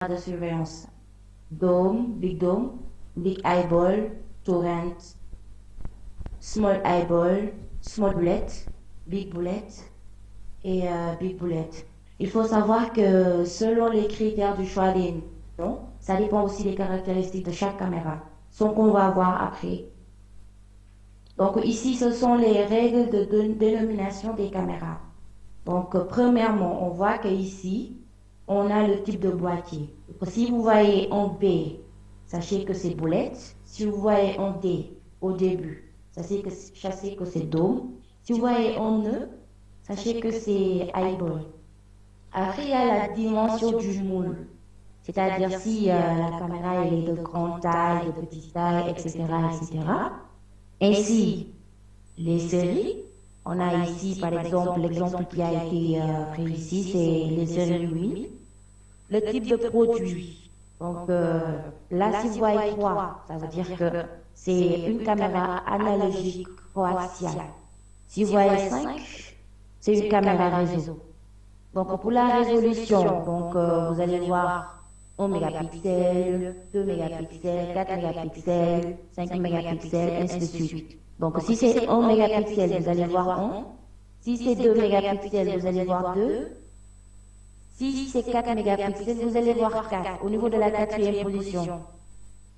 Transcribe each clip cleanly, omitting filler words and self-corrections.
de surveillance. Dome, big eyeball, torrent, small eyeball, small bullet, et big bullet. Il faut savoir que selon les critères du choix des noms, ça dépend aussi des caractéristiques de chaque caméra, ce qu'on va voir après. Donc ici, ce sont les règles de dénomination des caméras. Donc premièrement, on voit qu'ici, on a le type de boîtier. Si vous voyez en B, sachez que c'est boulette. Si vous voyez en D au début, sachez que c'est dôme. Si vous voyez en E, sachez que c'est eyeball. Après, il y a la dimension du moule. C'est-à-dire si la caméra elle est de grande taille, de petite taille, etc., etc. Ainsi, les séries, on a ici par exemple l'exemple qui a été pris ici, c'est les séries 8000. Le type de produit. Donc là, si vous voyez 3, ça veut dire que c'est une caméra analogique coaxiale. Si vous voyez 5, c'est une caméra réseau. Donc pour la résolution, donc, vous allez voir 1 mégapixel, 2 mégapixels, 4 mégapixels, 5 mégapixels, ainsi de suite. Donc si c'est 1 mégapixel, vous allez voir 1. Si c'est 2 mégapixels, vous allez voir 2. Si c'est 4 mégapixels, vous allez voir 4 au niveau de la quatrième position.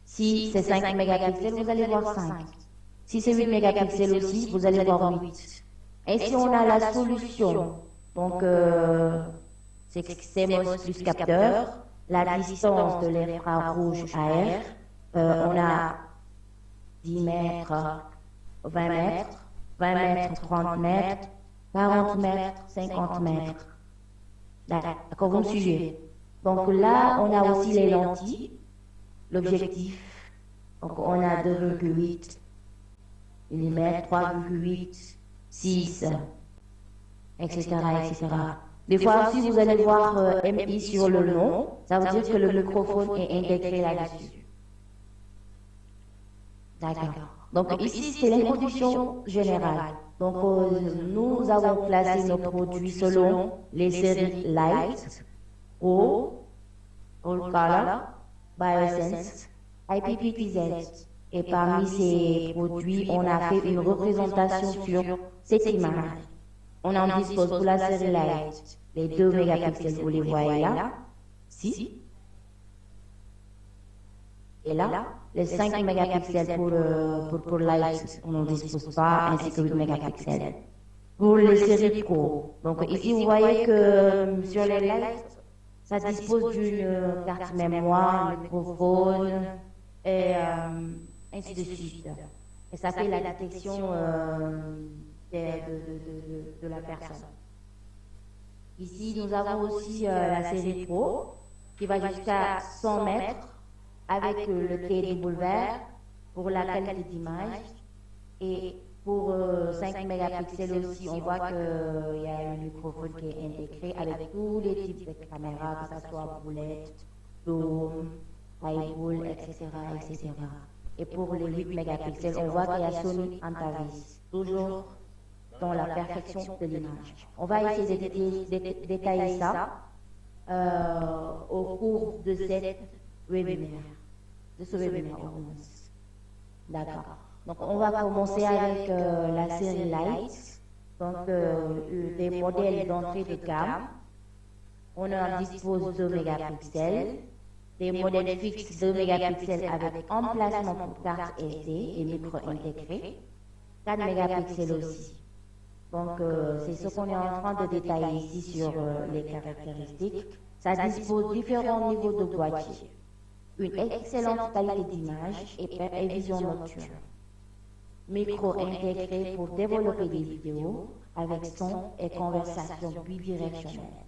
Si c'est 5 mégapixels, vous allez voir 5. Si c'est 8 mégapixels aussi, vous allez voir 8. Et si on a la solution, donc c'est CMOS plus capteur, la distance de l'infrarouge AR, on a 10 mètres, 20 mètres, 20 mètres, 30 mètres, 40 mètres, 50 mètres. D'accord, vous me suivez. Donc là, on a aussi les lentilles, l'objectif. Donc on a 2,8 mm, 3,8, 6, etc., etc. Des fois aussi, vous allez voir MI sur le nom. Ça veut dire que le microphone est intégré là-dessus. D'accord. Donc ici, c'est l'introduction générale. Donc nous avons classé nos produits selon les séries Light, Pro, All Color, Biosense, IPPTZ. Et parmi ces produits, on a fait une représentation sur cette image. On en dispose pour la série Light, les 2 mégapixels, vous les voyez là. Si. Et là, les 5 mégapixels pour Light, on n'en dispose pas, ainsi que 8 mégapixels. Pour les séries Pro. Donc ici, vous voyez que sur les Light, ça dispose d'une carte mémoire, microphone, et ainsi de suite. Et ça fait la détection de la personne. Ici, nous avons aussi la série Pro, qui va jusqu'à 100 mètres, avec le TW pour la qualité d'image. Et pour 5 mégapixels aussi, on voit qu'il y a un microphone qui est intégré avec tous les types de caméras, que ce soit boulette, dôme, highball, etc., etc. Et pour les 8 mégapixels, on voit qu'il y a Sony Antavis, toujours dans la perfection de l'image. On va essayer de détailler ça au cours de cette webinaire. De ce webinaire. D'accord. Donc, on va commencer avec la série Light, donc des modèles d'entrée de gamme. On en dispose 2 mégapixels, des modèles fixes 2 mégapixels avec emplacement pour carte SD et micro intégré, 4 mégapixels aussi. Donc, c'est ce qu'on est en train de détailler ici sur les caractéristiques. Ça dispose différents niveaux de boîtier, une excellente qualité d'image et vision nocturne. Micro intégré pour développer des vidéos avec son et conversation bidirectionnelle.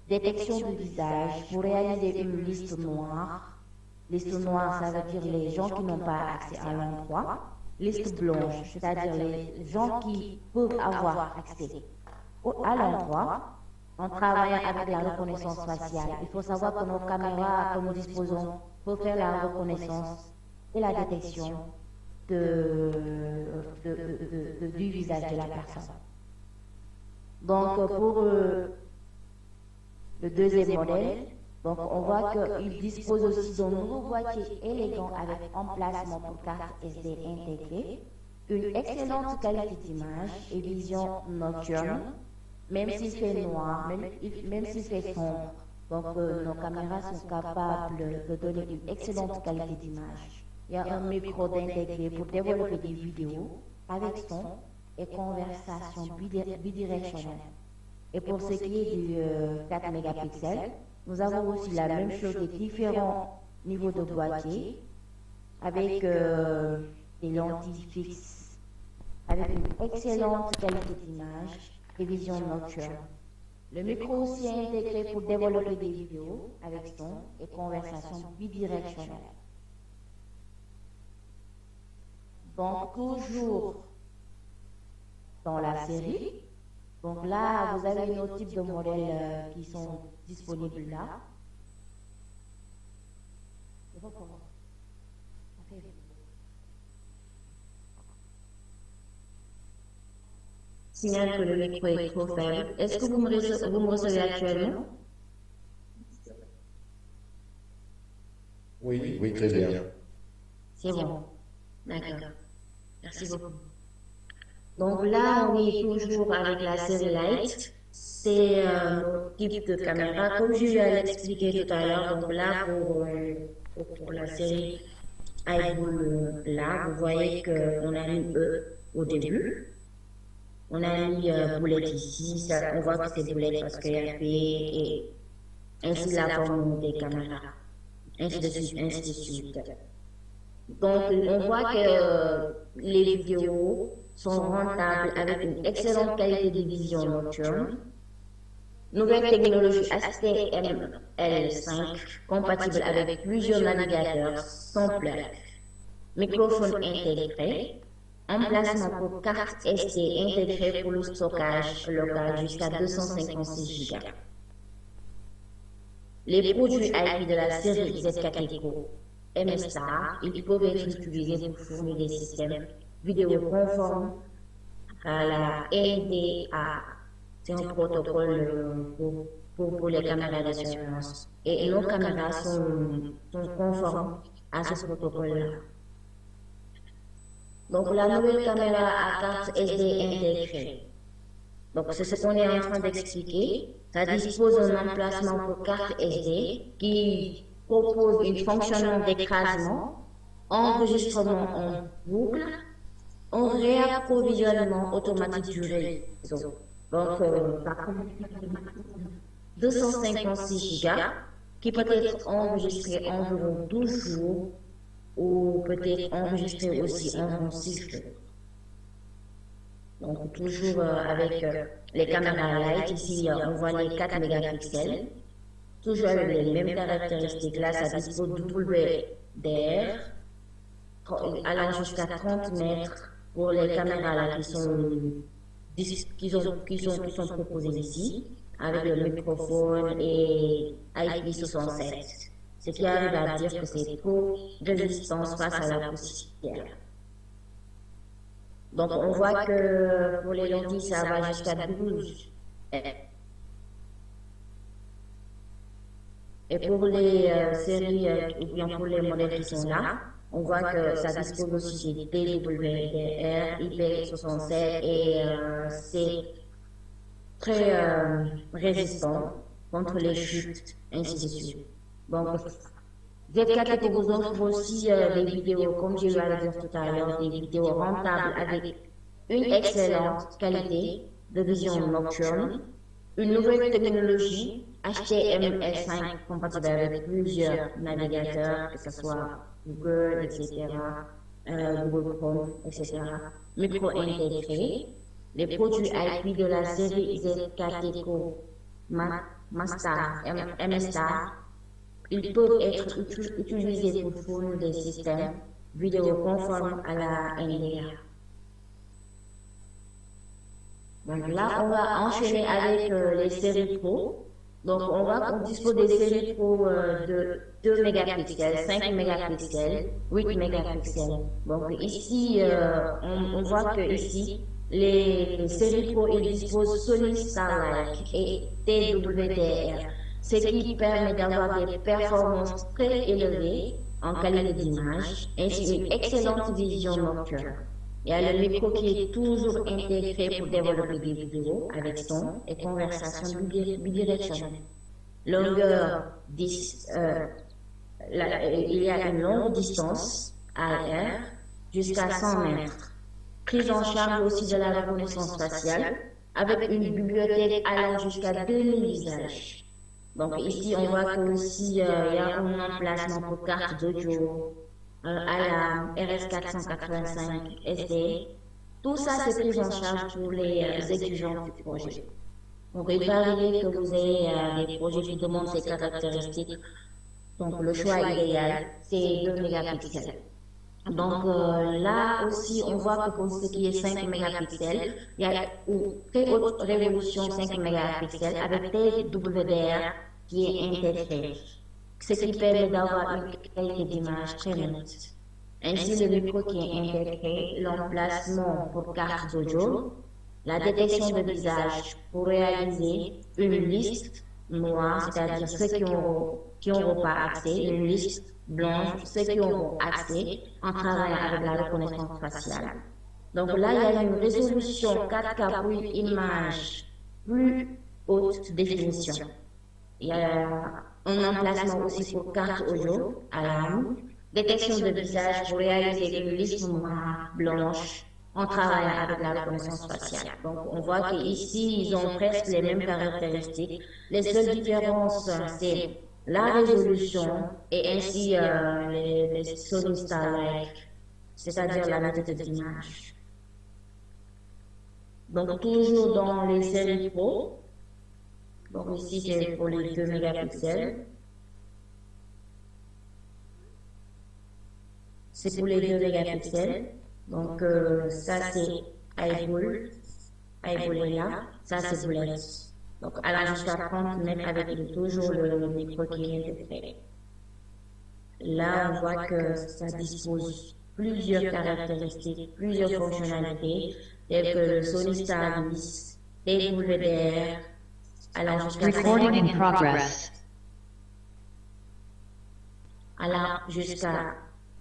Détection du visage pour réaliser une liste noire. Liste noire, ça veut dire les gens qui n'ont pas accès à l'endroit. Liste blanche, c'est-à-dire les gens qui peuvent avoir accès à l'endroit en travaillant avec la reconnaissance faciale. Il faut savoir que nos caméras que nous disposons peuvent faire la reconnaissance et la détection du visage de la personne. Donc pour le deuxième modèle, Donc, on voit qu'il dispose aussi d'un nouveau boîtier élégant avec emplacement pour carte SD intégrée, une excellente qualité d'image et vision nocturne, même s'il fait noir, même s'il fait sombre. Donc, nos caméras sont capables de donner une excellente qualité d'image. Il y a un micro intégré pour développer des vidéos avec son et conversation bidirectionnelle. Et pour ce qui est du 4 mégapixels, nous avons aussi la même chose des différents niveaux de boîtier avec des lentilles fixes, avec une excellente qualité d'image et vision nocturne. Le micro aussi est intégré pour développer des vidéos avec son et conversation bidirectionnelle. Donc, toujours dans la série, donc là, vous avez un autre type de modèles qui sont disponibles là. Signale que le micro est trop faible. Est-ce que vous me recevez actuellement? Oui, oui, très bien. C'est bon. D'accord. Merci beaucoup. Donc là, on est toujours avec la série Light. C'est notre type de caméra. Comme je vais l'expliquer tout à l'heure, donc là, pour la série iPhone, là, vous voyez qu'on a mis E au début. On a mis boulette ici. Ça, on voit que c'est boulette parce qu'il y a et ainsi la forme des caméras. Ainsi de suite, ainsi de suite. Donc, on voit que les vidéos sont rentables avec une excellente qualité de vision nocturne. Nouvelle technologie HTML5 compatible avec plusieurs navigateurs sans plug. Microphone intégré. Emplacement pour carte SD intégrée pour le stockage local jusqu'à 256 Go. Les produits IP de la série Z4 Eco MStar, ils peuvent être utilisés pour fournir des systèmes vidéo conformes à la NDA. C'est un protocole pour les caméras de surveillance. Et nos caméras sont conformes à ce protocole-là. Donc, la nouvelle caméra à carte SD intégrée. Donc, c'est ce qu'on est en train d'expliquer. Ça dispose d'un emplacement pour carte SD qui propose un fonctionnement d'écrasement, enregistrement en boucle, un réapprovisionnement automatique du réseau. Donc, 256 Go qui peut être enregistré environ 12 jours ou peut-être enregistré aussi environ 6 jours. Donc, toujours avec les caméras light, ici on voit les 4 mégapixels, toujours avec les mêmes caractéristiques. Là, ça dispose de WDR, allant jusqu'à 30 mètres pour les caméras là, qui sont proposées ici, avec le microphone et IP67. Ce qui arrive à dire que c'est trop de résistance face à la poussière. Donc, on voit que pour les lentilles, ça va jusqu'à 12. Et pour les séries, ou bien pour les modèles qui sont là, on voit que ça dispose aussi des DWDR, IP67 et c'est très résistant contre les chutes, ainsi de suite. Donc, Z4 vous offre aussi des vidéos, comme je l'ai dit tout à l'heure, des vidéos rentables avec une excellente qualité de vision nocturne, une nouvelle technologie HTML5 compatible avec plusieurs navigateurs, que ce soit Google, etc., Google Chrome, etc., micro intégré, les produits IP de la série Z4 Eco Master, MStar, ils peuvent être utilisés pour fournir des systèmes vidéo conformes à la NDA. Donc là, on va enchaîner avec les séries Pro. Donc on dispose des séries Pro de 2 mégapixels, 5 mégapixels, 8 mégapixels. Donc ici, on voit que ici, les séries Pro, ils disposent Sony Starlight et TWDR. ce qui permet d'avoir des performances très élevées en qualité d'image, ainsi une excellente vision nocturne. Il y a le micro qui est toujours intégré pour développer des vidéos avec son et conversation bidirectionnelle. Longueur, il y a une longue distance AR jusqu'à 100 mètres. Prise en charge aussi de la reconnaissance faciale avec une bibliothèque allant jusqu'à 2000 visages. Donc ici, on voit que aussi il y a un emplacement pour carte d'audio, alarme, RS485, SD. Tout ça, c'est pris en charge pour les étudiants du projet. Donc il peut arriver que vous ayez des projets qui demandent ces caractéristiques. Donc le choix idéal, c'est 2 mégapixels. Donc là aussi, on voit que pour ce qui est 5 mégapixels, il y a une très haute résolution 5 mégapixels avec TWDR qui est intégré, ce qui permet d'avoir une qualité d'image très nette. Ainsi, le micro qui est intégré, l'emplacement pour carte audio, la détection de visage pour réaliser une liste noire, c'est-à-dire ceux qui n'auront pas accès, une liste blanche, ceux qui auront accès en travaillant avec la reconnaissance faciale. Donc là, il y a une résolution 4K pour une image plus haute définition. Il y a un emplacement aussi pour carte audio, alarme, détection de visage pour réaliser une liste noire, blanche, en travaillant avec la reconnaissance faciale. Donc, on voit qu'ici, ils ont presque les mêmes caractéristiques. Les seules différences, c'est la résolution et ainsi les Sony Starlight, c'est-à-dire la méthode d'image. Donc, toujours dans les séries Pro. Donc, ici, c'est pour les 2 mégapixels. C'est pour les 2 mégapixels. Donc, ça, c'est iBull est là. Ça, c'est Bullet. Donc, allant jusqu'à 30 mètres avec toujours le micro qui est intégré. Là, on voit que ça dispose plusieurs caractéristiques, plusieurs fonctionnalités, telles que le Sony Star 10, TWDR, allant jusqu'à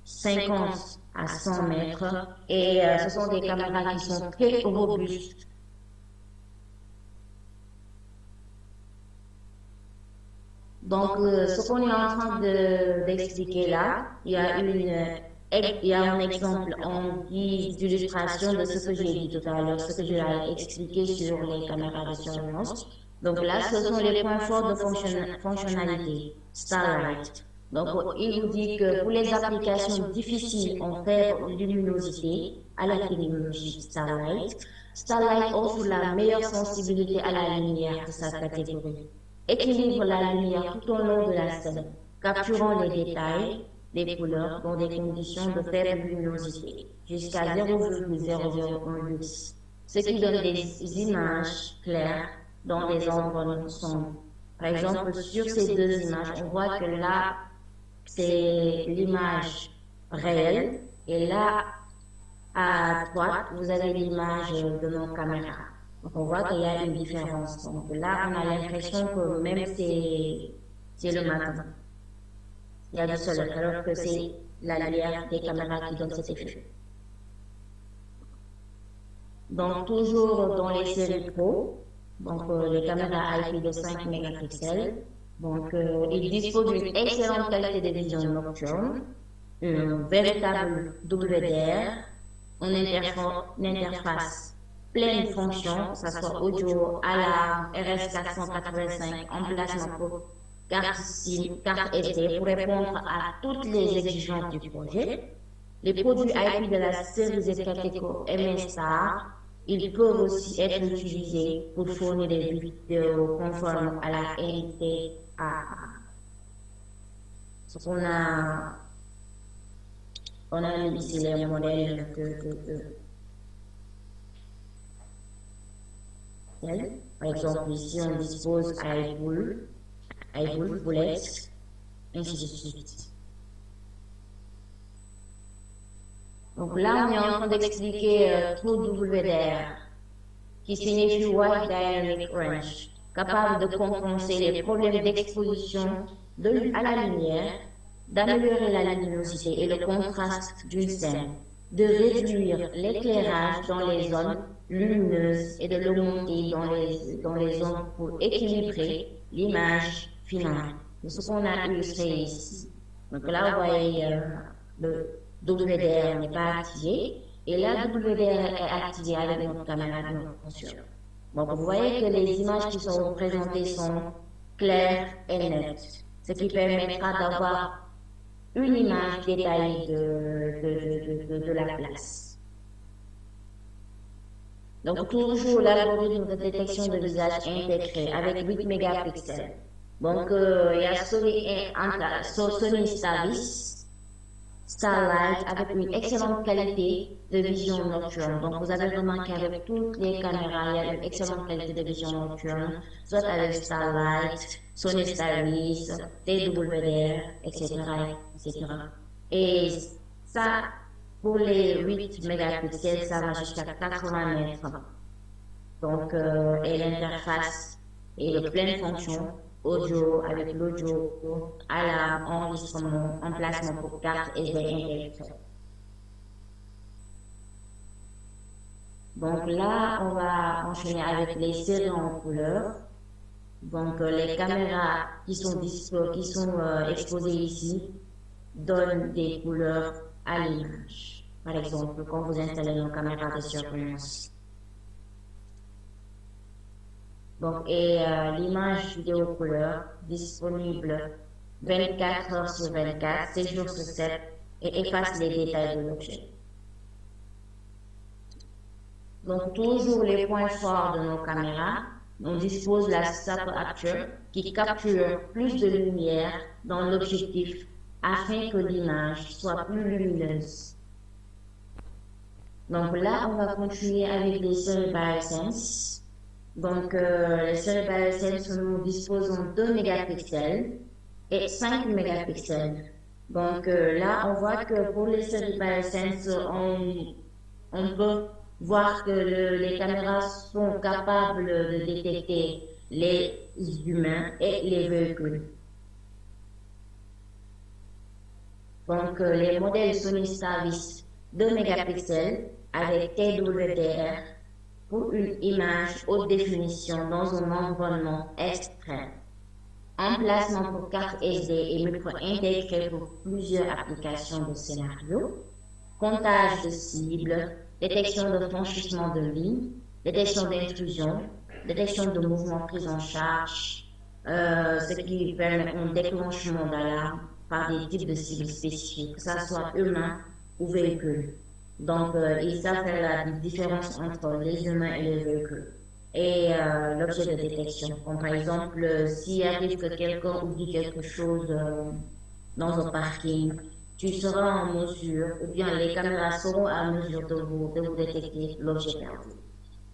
50 à 100 mètres et ce sont des caméras qui sont très robustes. Donc, ce qu'on est en train d'expliquer là, il y a un exemple en guise d'illustration de ce que j'ai dit tout à l'heure, ce que j'ai expliqué sur les caméras de surveillance. Donc là, ce sont les points forts de fonctionnalité, Starlight. Donc, il nous dit que pour les applications difficiles en faible luminosité à la technologie Starlight, Starlight offre la meilleure sensibilité à la lumière de sa catégorie. Équilibre la lumière tout au long de la scène, capturant les détails, les couleurs dans des conditions de faible luminosité, jusqu'à 0,001 lux, ce qui donne des images claires dans des environnements sombres. Par exemple, sur ces 2 images, on voit que là, c'est l'image réelle, et là, à droite, vous avez l'image de nos caméras. Donc, on voit qu'il y a une différence. Donc là, on a l'impression que même c'est le matin. Il y a du soleil, alors que c'est la lumière des caméras qui donne cet effet. Donc, toujours dans les séries Pro, donc les caméras IP de 5 mégapixels. Donc, ils disposent d'une excellente qualité de vision nocturne, une véritable WDR, une interface pleine fonction, que ce soit audio, alarme, RS485, emplacement pour carte SIM, carte SD, pour répondre à toutes les exigences du projet. Les produits IP de la série Z4 MSR, ils peuvent aussi être utilisés pour fournir des vidéos conformes à la NTAA. On a ici les modèles par exemple, ici on dispose iBull, Bullet, ainsi de suite. Donc là, on est en train d'expliquer True WDR, qui signifie Wide Dynamic Range, capable de compenser les problèmes d'exposition à la lumière, d'améliorer la luminosité et le contraste d'une scène, de réduire l'éclairage dans les zones lumineuses et de l'augmenter dans les zones pour équilibrer l'image finale. C'est ce qu'on a illustré ici. Donc là, vous voyez, le WDR n'est pas activé et la WDR est activée avec notre caméra de motion. Donc vous voyez que les images qui sont représentées sont claires et nettes, ce qui permettra d'avoir une image détaillée de la place. Donc toujours l'algorithme de détection de visage intégré avec 8 mégapixels. Donc il y a Sony Starlight avec une excellente qualité de vision nocturne. Donc vous avez remarqué avec toutes les caméras, il y a une excellente qualité de vision nocturne, soit avec Starlight, Sony Starvis, TWR, etc., etc. Et ça, pour les 8 mégapixels, ça va jusqu'à 80 mètres. Donc, et l'interface est de pleine fonction, audio avec l'audio, alarme, enregistrement, emplacement pour carte SD intégrée. Donc là, on va enchaîner avec les séries en couleur. Donc les caméras qui sont exposées ici donnent des couleurs à l'image. Par exemple, quand vous installez une caméra de surveillance. Donc, et l'image vidéo couleur disponible 24 heures sur 24, 7 jours sur 7 et efface les détails de l'objet. Donc, toujours les points forts de nos caméras, on dispose la Shutter Aperture qui capture plus de lumière dans l'objectif afin que l'image soit plus lumineuse. Donc là, on va continuer avec les séries BioSense. Donc, les séries BioSense, nous disposons 2 mégapixels et 5 mégapixels. Donc là, on voit que pour les séries BioSense, on peut voir que les caméras sont capables de détecter les humains et les véhicules. Donc, les modèles Sony Starvis 2 mégapixels avec TWR pour une image haute définition dans un environnement extrême. Emplacement pour carte SD et micro intégré pour plusieurs applications de scénario. Comptage de cibles, détection de franchissement de ligne, détection d'intrusion, détection de mouvement pris en charge, ce qui permet un déclenchement d'alarme par des types de cibles spécifiques, que ce soit humain ou véhicule. Donc, ils savent faire la différence entre les humains et les véhicules et l'objet de détection. Comme par exemple, s'il arrive que quelqu'un oublie quelque chose dans un parking, tu seras en mesure, ou bien les caméras seront à mesure de vous détecter l'objet perdu.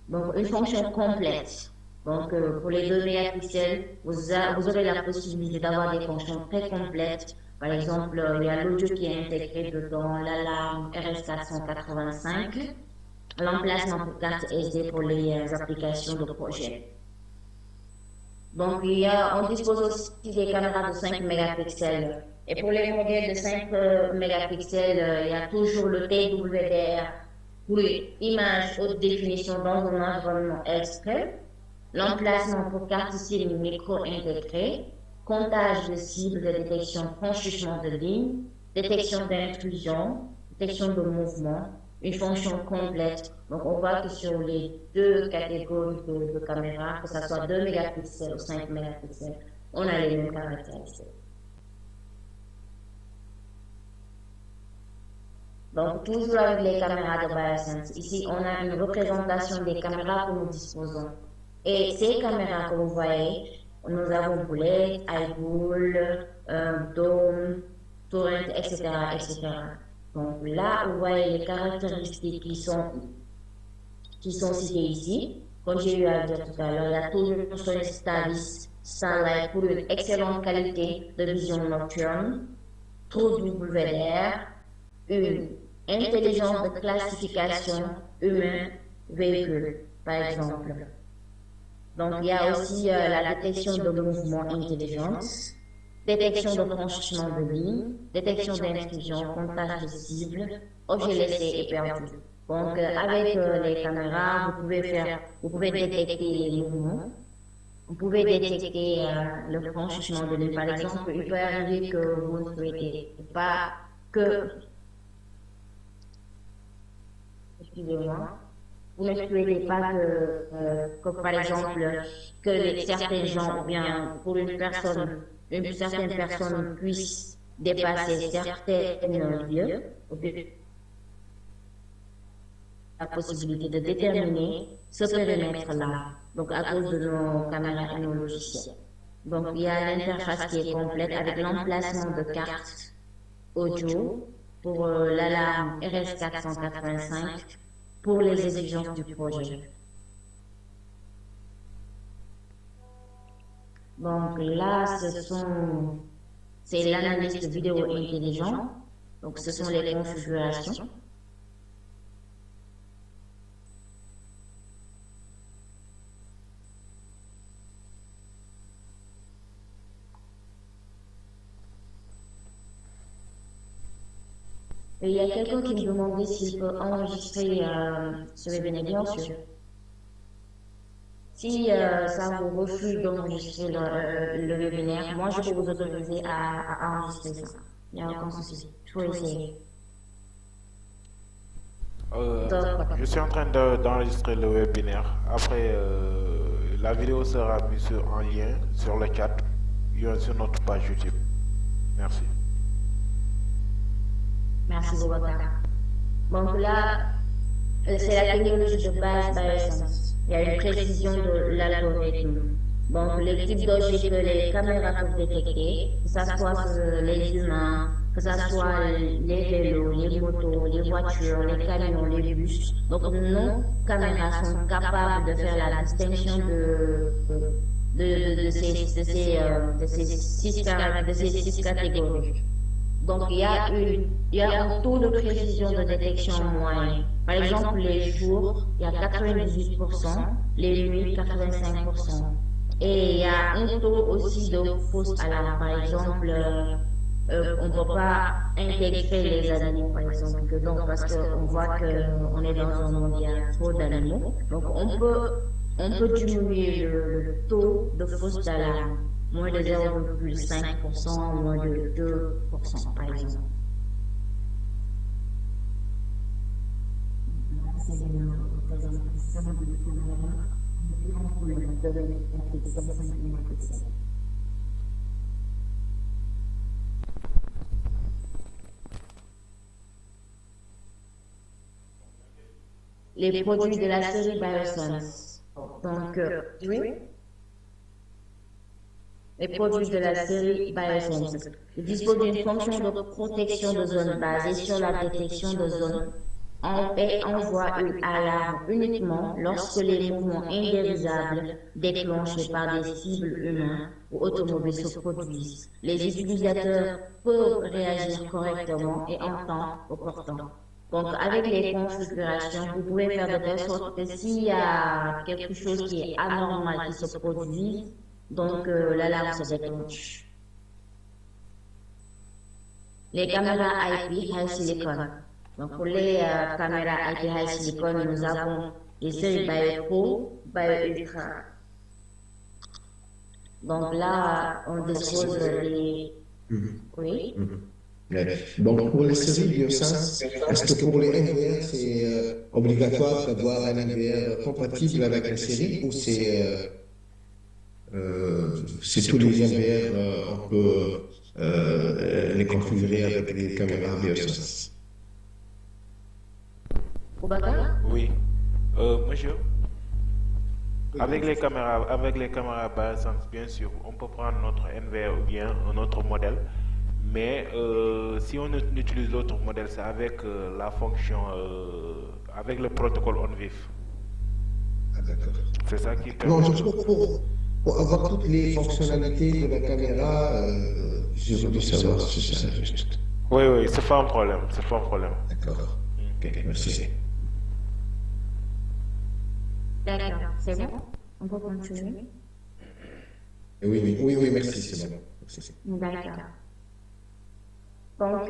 Donc, une fonction complète. Donc, pour les 2 mégapixels, vous aurez la possibilité d'avoir des fonctions très complètes. Par exemple, il y a l'audio qui est intégré dedans, l'alarme RS485, l'emplacement pour carte SD pour les applications de projet. Donc, on dispose aussi des caméras de 5 mégapixels. Et pour les modèles de 5 mégapixels, il y a toujours le TWR pour image haute définition dans un environnement extrême, l'emplacement pour carte SIM micro intégrée, comptage de cibles de détection franchissement de ligne, détection d'intrusion, détection de mouvement, une fonction complète. Donc on voit que sur les 2 catégories de caméras, que ce soit 2 mégapixels ou 5 mégapixels, on a les mêmes caractéristiques. Donc toujours avec les caméras de BioSense, ici on a une représentation des caméras que nous disposons. Et ces caméras que vous voyez, nous avons Bullet, iBull, Dome, Torrent, etc., etc. Donc là, vous voyez les caractéristiques qui sont citées ici. Comme j'ai eu à dire tout à l'heure, il y a toujours Sony Starvis Starlight pour une excellente qualité de vision nocturne, TrueWDR, une intelligence de classification humain-véhicule, par exemple. Donc, il y a aussi la détection de mouvements intelligents, détection de franchissement de ligne, détection d'intrusion, comptage de cibles, objets laissés et perdus. Donc, avec les caméras, vous pouvez détecter les mouvements, vous pouvez détecter le franchissement de ligne. Par exemple, il peut arriver que vous ne souhaitez pas que, excusez-moi, vous ne souhaitez pas que par exemple, certains gens, ou bien pour une certaine personne puisse dépasser certains lieux, ou bien la possibilité de déterminer ce périmètre-là, donc à cause de nos caméras et nos logiciels. Donc, il y a l'interface qui est complète avec l'emplacement de cartes audio pour l'alarme RS485 pour les exigences du projet. Donc là, c'est l'analyste vidéo intelligent. Donc, ce sont les configurations. Et il y a quelqu'un qui me demandait s'il peut enregistrer ce webinaire, bien sûr. Si ça vous refuse d'enregistrer le webinaire, moi je peux vous autoriser à enregistrer ça. Il n'y a aucun souci. Il faut essayer. Je suis en train d'enregistrer le webinaire. Après, la vidéo sera mise en lien sur le chat, sur notre page YouTube. Merci. Merci Boubacar. Donc là, c'est la technologie de base BioSense. Il y a une précision de l'algorithme. Donc les types d'objets que les caméras peuvent détecter, que ce soit les humains, que ce soit les vélos, les motos, les voitures, les camions, les bus. Donc nos caméras sont capables de faire la distinction de ces six catégories. Donc, il y a un taux de précision de détection moyen. Par exemple, les jours, il y a 98%, les nuits, 85%. Et il y a un taux aussi de fausse alarme. Par exemple, on ne peut pas intégrer les animaux, par exemple, donc, parce qu'on voit qu'on est dans un monde où il y a trop d'animaux. Donc, on peut diminuer le taux de fausse alarme. Moins de 0,5%, moins de 2%, par exemple. Les produits de la série BioSense. Donc, oui. Les produits de la série BioSense. Ils disposent d'une fonction de protection de zone basée sur la détection de zones et envoie une alarme uniquement lorsque les mouvements indésirables déclenchés par des cibles humains ou automobiles se produisent. Les utilisateurs peuvent réagir correctement et en temps opportun. Donc, avec les configurations, vous pouvez faire de telle sorte que s'il y a quelque chose qui est anormal qui se produit, donc l'alarme se déclenche. Les caméras IP High Silicon. Donc pour les caméras IP High Silicon, nous avons les séries BioPro, BioUltra. Donc là, on dispose des... Oui. Donc pour les séries BioSense, est-ce que pour les NVR, c'est obligatoire d'avoir un NVR compatible avec la série ou c'est tous les NVR, on peut les configurer avec les caméras BioSense? Oui. Monsieur, avec les caméras BioSense, bien sûr, on peut prendre notre NVR ou bien un autre modèle. Mais si on utilise l'autre modèle, c'est avec la fonction, avec le protocole on-vif. Ah, d'accord. C'est ça qui permet... Non, pour avoir toutes les fonctionnalités de la caméra, je voulais savoir si c'est ça juste. Oui, c'est pas un problème, D'accord. Ok, merci. D'accord, c'est bon? On peut continuer? Oui, merci, c'est bon. Merci. D'accord. Donc,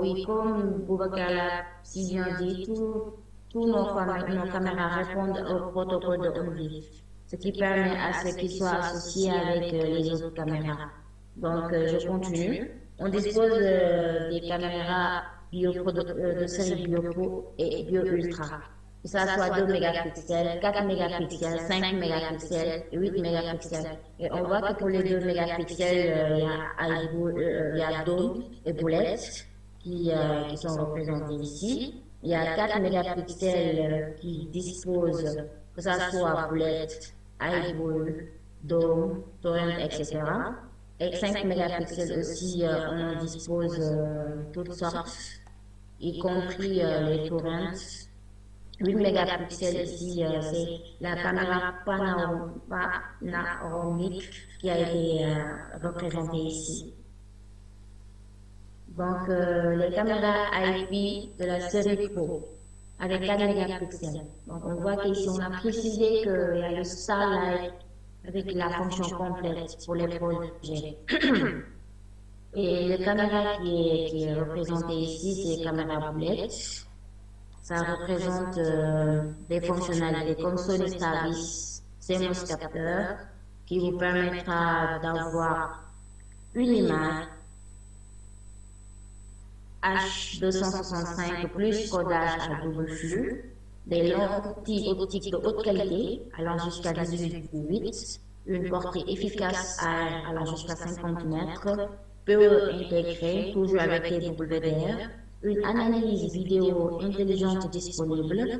oui, comme Boubacar l'a si bien dit, tous nos caméras répondent au protocole de ONVIF, ce qui permet à ce qu'ils soient associés avec les autres caméras. Donc, je continue. On dispose des caméras de série BioPro et BioUltra. Que ça soit 2 mégapixels, 4 mégapixels, 5 mégapixels, 8 mégapixels. Et on voit que pour les 2 mégapixels, il y a Dôme et Boulette qui sont représentés ici. Il y a 4 mégapixels qui disposent, que ça soit Boulette, iBull, Dôme, Torrent, etc. Et 5 mégapixels aussi, on en dispose toutes sortes, y compris les torrents. 8 mégapixels ici, c'est la caméra panoramique qui a été représentée ici. Donc, les caméras IP de la série Pro avec 4 mégapixels. Donc, on voit qu'ici, on a précisé qu'il y a le Starlight avec la fonction complète pour les projets. Et la caméra qui est représentée ici, c'est caméra boulette. Ça représente des fonctionnalités comme Sony Starvis, CMOS capteur, qui vous permettra d'avoir une image H265 plus codage à double flux, des lentilles optiques de haute qualité allant jusqu'à 18,8, une portée efficace allant jusqu'à 50 mètres, PE intégré, toujours avec TWDR, une analyse vidéo intelligente disponible,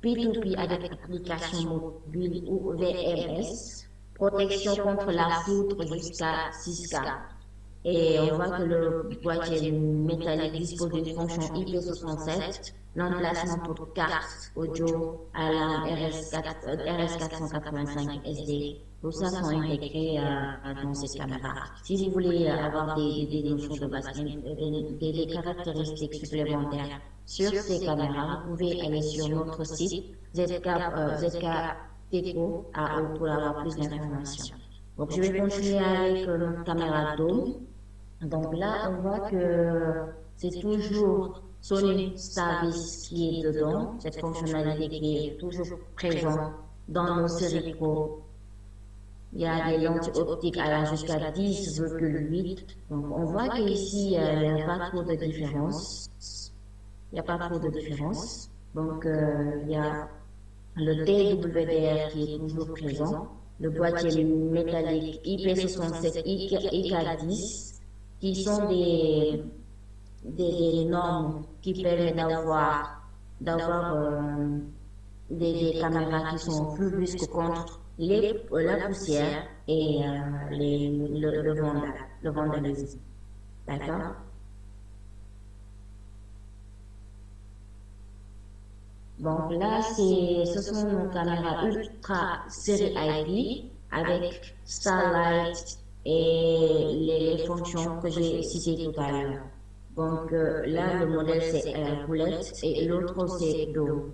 P2P avec application mobile ou VMS, protection contre la foudre jusqu'à 6K. Et on voit que le boîtier métallique dispose d'une fonction IP67, l'emplacement pour carte audio à la RS485 SD. Tout ça sont intégrés dans cette caméra. Si vous voulez avoir des notions de base, des caractéristiques supplémentaires sur ces caméras, vous pouvez aller sur notre site ZKTeco pour avoir plus d'informations. Donc je vais continuer avec notre caméra Dôme. Donc là, on voit que c'est toujours Sony Starvis qui est dedans, cette fonctionnalité qui est toujours présente dans nos séries Pro. Il y a des lentilles optiques allant jusqu'à 10,8. Donc on voit qu'ici, il n'y a pas trop de différence. Il n'y a pas trop de différence. Donc il y a le TWDR qui est toujours présent, le boîtier métallique IP67 IK10, qui sont des normes qui permettent d'avoir des caméras qui sont plus brusques contre la poussière et le vandalisme. D'accord? Donc là, ce sont nos caméras ultra série IP avec Starlight et les fonctions que j'ai citées tout à l'heure. Donc là, le modèle c'est Boulette et l'autre c'est Dôme.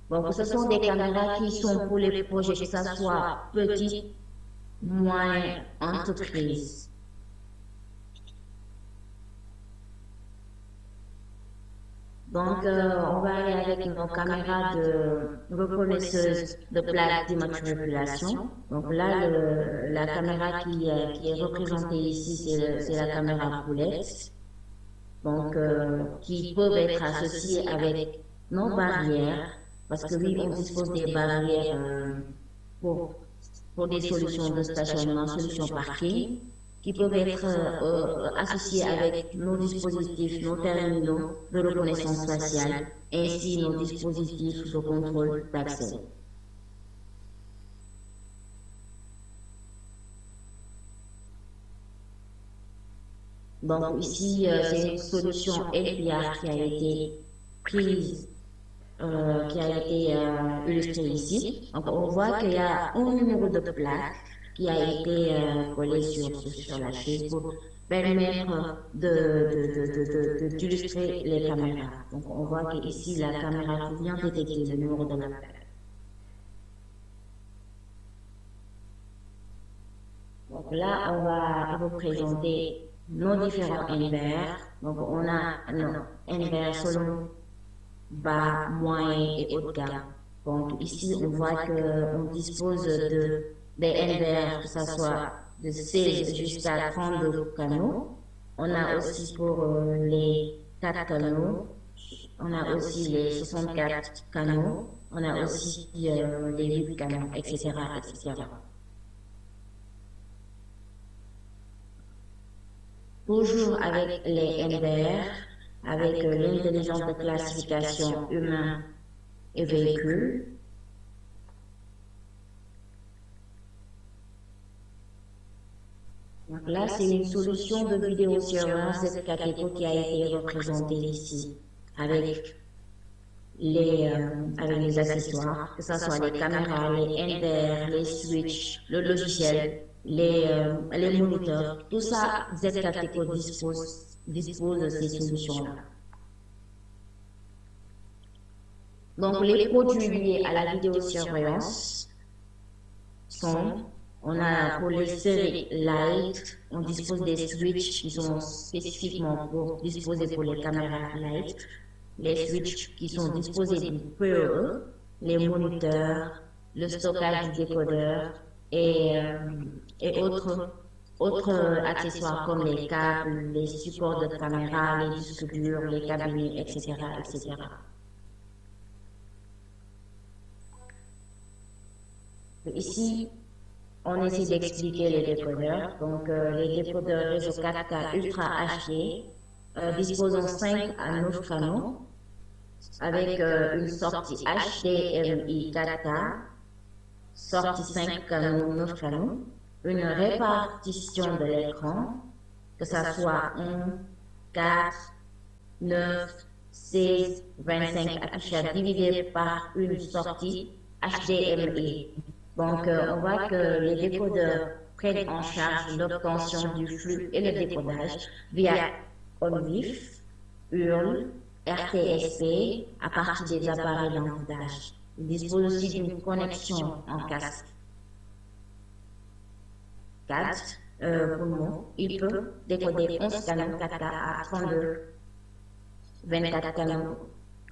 Donc ce sont des caméras qui sont pour les projets, que ce soit petites, moyennes, entreprises. Donc, on va aller avec nos caméras de reconnaisseuses de plaques d'immatriculation. Donc là, la caméra qui est représentée ici, c'est la caméra Boulette. Donc, qui peuvent être associées avec nos barrières, parce que oui, on dispose des barrières pour des solutions de stationnement, solutions parking, qui peuvent être associés avec nos dispositifs, nos terminaux de reconnaissance faciale, ainsi nos dispositifs de contrôle d'accès. Donc ici, c'est une solution LPR qui a été prise, qui a été illustrée ici. Donc on voit qu'il y a un numéro de plaque qui a été collé sur la chaise pour permettre d'illustrer les caméras. Donc on voit qu'ici la caméra vient détecter le numéro de la plaque. là, on va vous présenter nos différents NVR. Donc, on a nos NVR solo, bas, moyen et haut de gamme. Donc, ici, on voit qu'on dispose des NVR, que ce soit de 16 jusqu'à 32 canaux. On a aussi pour les 4 canaux, on a aussi les 64 canaux, on a aussi les 8 canaux, etc., etc. Toujours avec les NVR, avec l'intelligence de classification humain et véhicule. Donc là, c'est une solution de vidéosurveillance ZKTeco qui a été représentée ici, avec les accessoires, que ce soit les caméras, les NVR, les switches, le logiciel, les moniteurs. Tout ça, ZKTeco dispose de ces solutions-là. Donc, les produits liés à la vidéosurveillance sont, on a pour les séries Light, on dispose des switches qui sont spécifiquement disposés pour les caméras Light, les switches qui sont disposés du PoE, les moniteurs, le stockage du décodeur et autres accessoires comme les câbles, les supports de caméra, les disques durs, les cabinets, etc., etc. Ici, on essaie d'expliquer les décodeurs. Donc, les décodeurs réseau 4K Ultra HD disposant 5 à 9 canaux avec une sortie HDMI 4K, sortie 5 canaux, 9 canaux, une répartition de l'écran, que ça soit 1, 4, 9, 16, 25 affichages divisés par une sortie HDMI. Donc, on voit que les décodeurs prennent en charge l'obtention du flux et le décodage via ONVIF, URL, RTSP à partir des appareils d'encodage. Il dispose aussi d'une connexion en casque 4 pour nous. Il peut décoder 11 canaux 4K à 32, 24 canaux,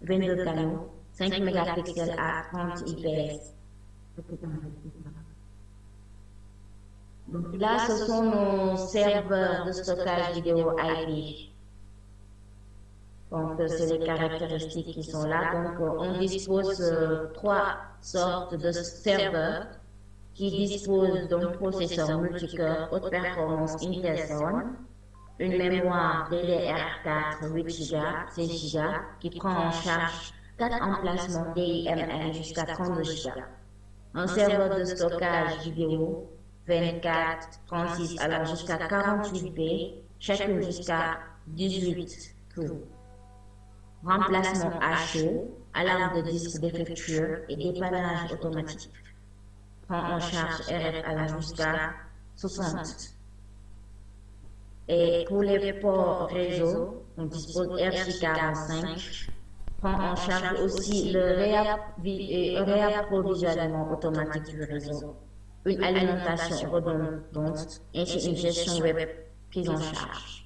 22 canaux, 5 mégapixels à 30 IPS. Donc là, ce sont nos serveurs de stockage vidéo IP. Donc, c'est les caractéristiques qui sont là. Donc, on dispose 3 sortes de serveurs qui disposent d'un processeur multicœur haute performance Intel Xeon, une mémoire DDR4 8 Go, 16 Go, qui prend en charge 4 emplacements DIMM jusqu'à 32 Go. Un serveur de stockage vidéo 24, 36, alors jusqu'à 48B, chacune jusqu'à 18 trous. Remplacement à chaud, alarme de disque défectueux et dépannage automatique. Prend en charge RF allant jusqu'à 60. Et pour les ports réseau, on dispose RJ45. Prend en charge aussi le réapprovisionnement automatique du réseau, une alimentation redondante ainsi une gestion web prise en charge.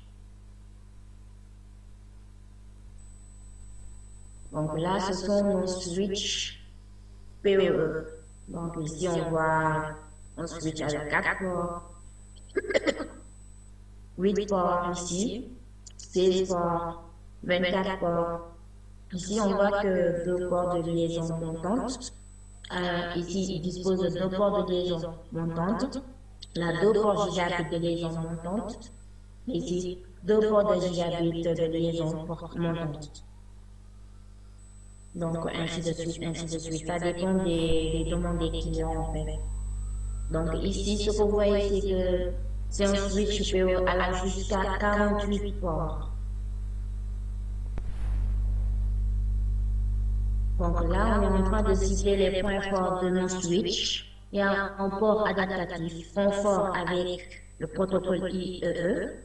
Donc là, ce sont nos switches PoE. Donc ici, on voit un switch avec 4 ports, 8 ports ici, 16 ports, 24 ports. Ici, on voit que 2 ports de liaison montante. Ici, il dispose de 2 ports de liaison montante. Là, 2 ports gigabits de liaison montante. Ici, 2 ports de gigabits de liaison montante. Donc, ainsi de suite, ainsi de suite. Ça dépend des demandes des clients, en fait. Donc, ici, ce que vous voyez, c'est que c'est un switch PoE allant jusqu'à 48 ports. Donc là, on est en train de citer les points forts de nos switches. Il y a un port adaptatif confort avec le protocole IEE,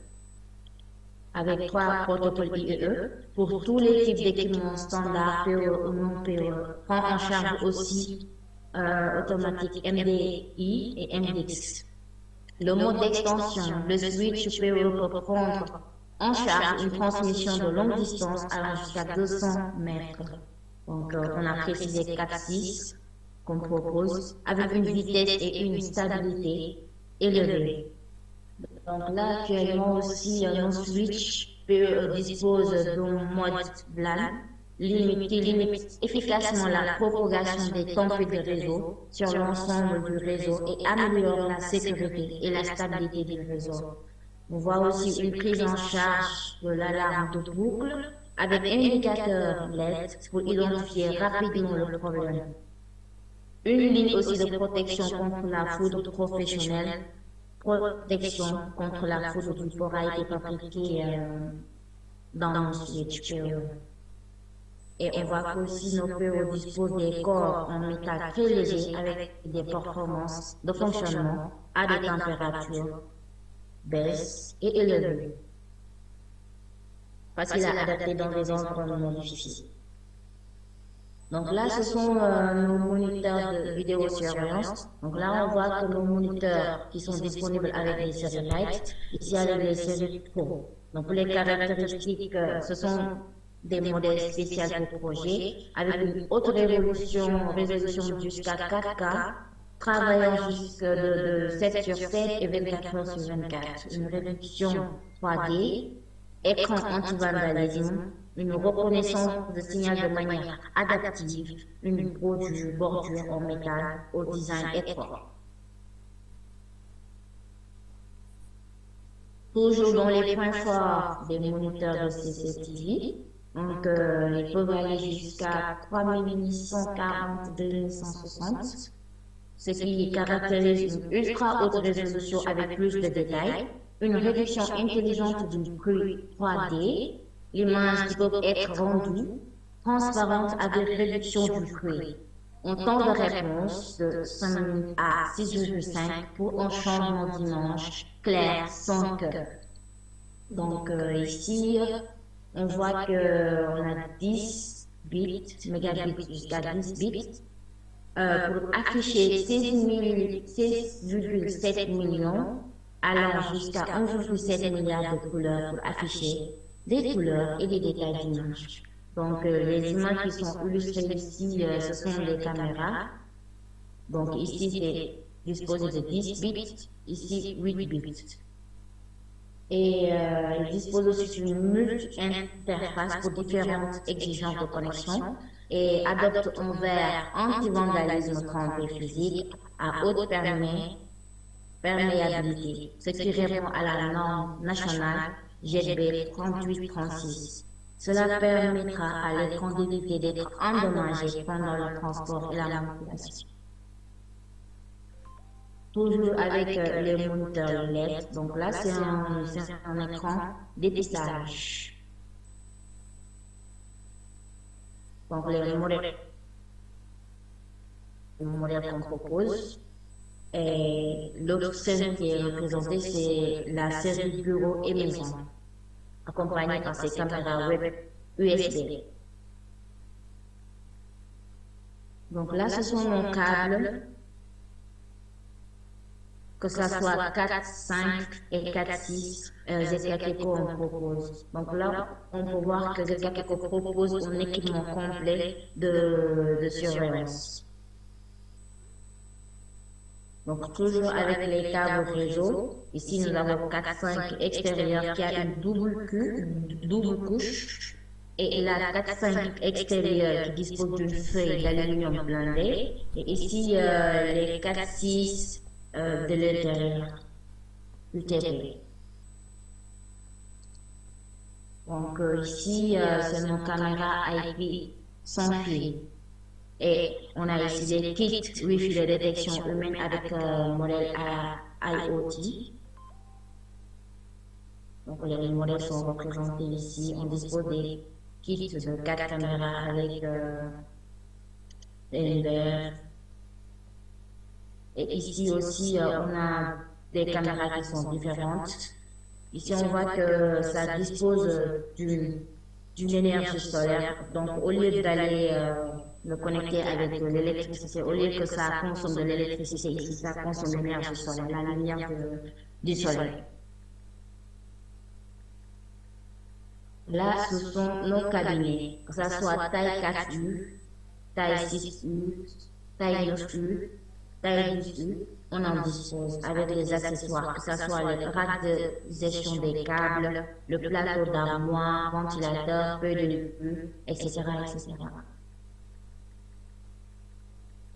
avec 3 protocoles IEE pour tous les types d'équipements standards, PoE ou non PoE. Prend en charge aussi automatique MDI et MDX. Le mode d'extension, le switch peut prendre en charge une transmission de longue distance allant jusqu'à 200 mètres. Donc, on a précisé 4-6 qu'on propose avec une vitesse et une stabilité élevée. Donc là, actuellement aussi, nos switch disposent d'un mode VLAN qui limite efficacement la propagation des tempêtes de réseau sur l'ensemble du réseau et améliore la sécurité et la stabilité du réseau. On voit aussi une prise en charge de l'alarme de boucle avec un indicateur LED pour identifier rapidement le problème. Une ligne aussi de protection contre la foudre professionnelle, protection contre la foudre qui pourra être fabriquée dans nos switch PO. Et on voit qu'aussi nos PO disposent des corps en métal très légers avec des performances de fonctionnement à des températures basses et élevées. Facile à adapter dans des environnements difficiles. Donc là, ce sont nos moniteurs de vidéosurveillance. Donc là, on voit que nos moniteurs qui sont disponibles avec les séries Lite, ici avec les séries Pro. Donc pour les caractéristiques, ce sont des modèles spéciaux pour projet avec une haute résolution jusqu'à 4K, travaillant jusqu'à de 7 sur 7 et 24 heures sur 24. Une réduction 3D, écran anti-vandalisme, une reconnaissance de signal de manière adaptive, une bordure en métal au design étroit. Toujours dans les points forts des moniteurs de CCTV, donc ils peuvent aller jusqu'à 3840-2160, ce qui caractérise une ultra haute résolution avec plus de détails, une réduction intelligente du bruit 3D, l'image qui peut être rendue transparente avec réduction du bruit. Un temps de réponse de 5 minutes à 6,5 pour un changement d'image clair sans cœur. Donc ici, on voit qu'on a 10 bits, mégabits jusqu'à 10 bits, pour afficher 16,7 millions, allant jusqu'à 1,7 milliard de couleurs pour afficher des couleurs et des détails d'image. Donc, les images qui sont illustrées ici, ce sont les caméras. Donc, ici, c'est disposé de 10 bits, ici, 8 bits. Et il dispose aussi d'une multi-interface pour différentes exigences de connexion et adopte un verre anti-vandalisme trempé physique à haute perméabilité, ce qui répond à la norme nationale GB 3836. Cela permettra à l'écran d'éviter d'être endommagé pendant le transport et la manipulation. Toujours avec les moniteurs LED, donc là c'est un écran dépistage. Donc le modèle qu'on propose. Et l'autre série qui est représentée, c'est la série bureau et maison, accompagnée par ses caméras web USB. Donc là, ce sont nos câbles, que ce soit 4, 5 et 4, 6, Zkakeko on propose. Donc là, on peut voir que Zkakeko propose un équipement complet de surveillance. Donc toujours avec les câbles réseau, ici nous avons 4-5 extérieur qui a une double couche et la 4-5 extérieure qui dispose d'une feuille d'aluminium blindé et ici les 4-6 de l'intérieur UTP. Donc ici c'est nos caméras IP sans fil. Et on a ici des kits Wi-Fi de détection humaine avec modèle IoT. Donc les modèles sont représentés ici. On dispose des kits de 4 caméras avec des verres. Et ici aussi, on a des caméras qui sont différentes. Ici, on voit que ça dispose d'une énergie solaire. Donc, au lieu d'aller le connecter avec de l'électricité. Au lieu que ça consomme de l'électricité ici, ça consomme l'énergie solaire, la lumière du soleil. Là, ce sont nos cabinets, que ce soit taille 4U, taille 6U, taille 9U, taille 12U, on en dispose avec les accessoires, que ce soit le rack de gestion des câbles, le plateau d'armoire, ventilateur, feuille de vue, etc., etc.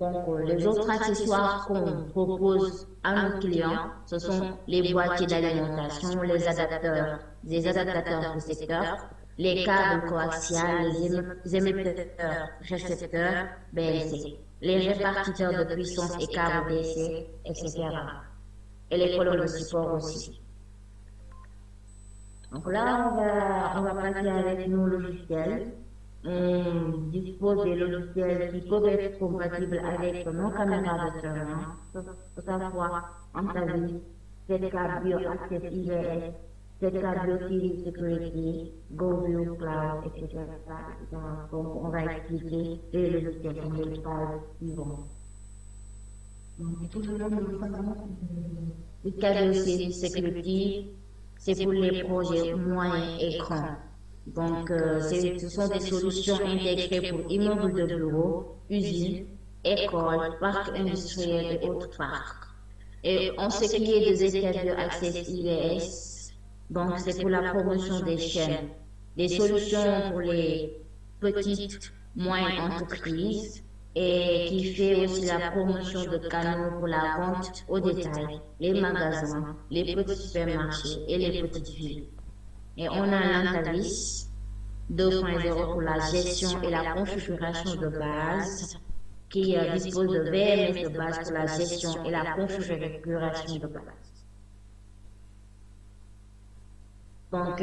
Donc, les autres accessoires qu'on propose à nos clients, ce sont les boîtiers d'alimentation, les adaptateurs de secteur, les câbles coaxiales, les émetteurs récepteurs BLC, les répartiteurs de puissance et câbles DC, etc. Et les colonnes de support aussi. Donc là, on va passer avec nos logiciels. On dispose des logiciels qui peuvent être compatibles avec nos caméras de terrain, que ce soit Antavis, ZK Bio Access IVS, ZK Bio TV Security, GoView Cloud, etc. Donc on va expliquer les logiciels dans les pages suivantes. ZK Bio Security, c'est pour les projets moyens et grands. Donc, ce sont des solutions intégrées pour immeubles de bureaux, usines, écoles, parcs industriels et autres parcs. Et en ce qui est de ZK Bio Access IVS, donc c'est pour la promotion des chaînes, des solutions pour les petites, moyennes entreprises et qui fait aussi la promotion de canaux pour la vente au détail, les magasins, les petits supermarchés et les petites villes. Et on a l'Antavis 2.0 pour la gestion et la configuration de base, qui dispose de VMS de base pour la gestion et la configuration de base. Donc,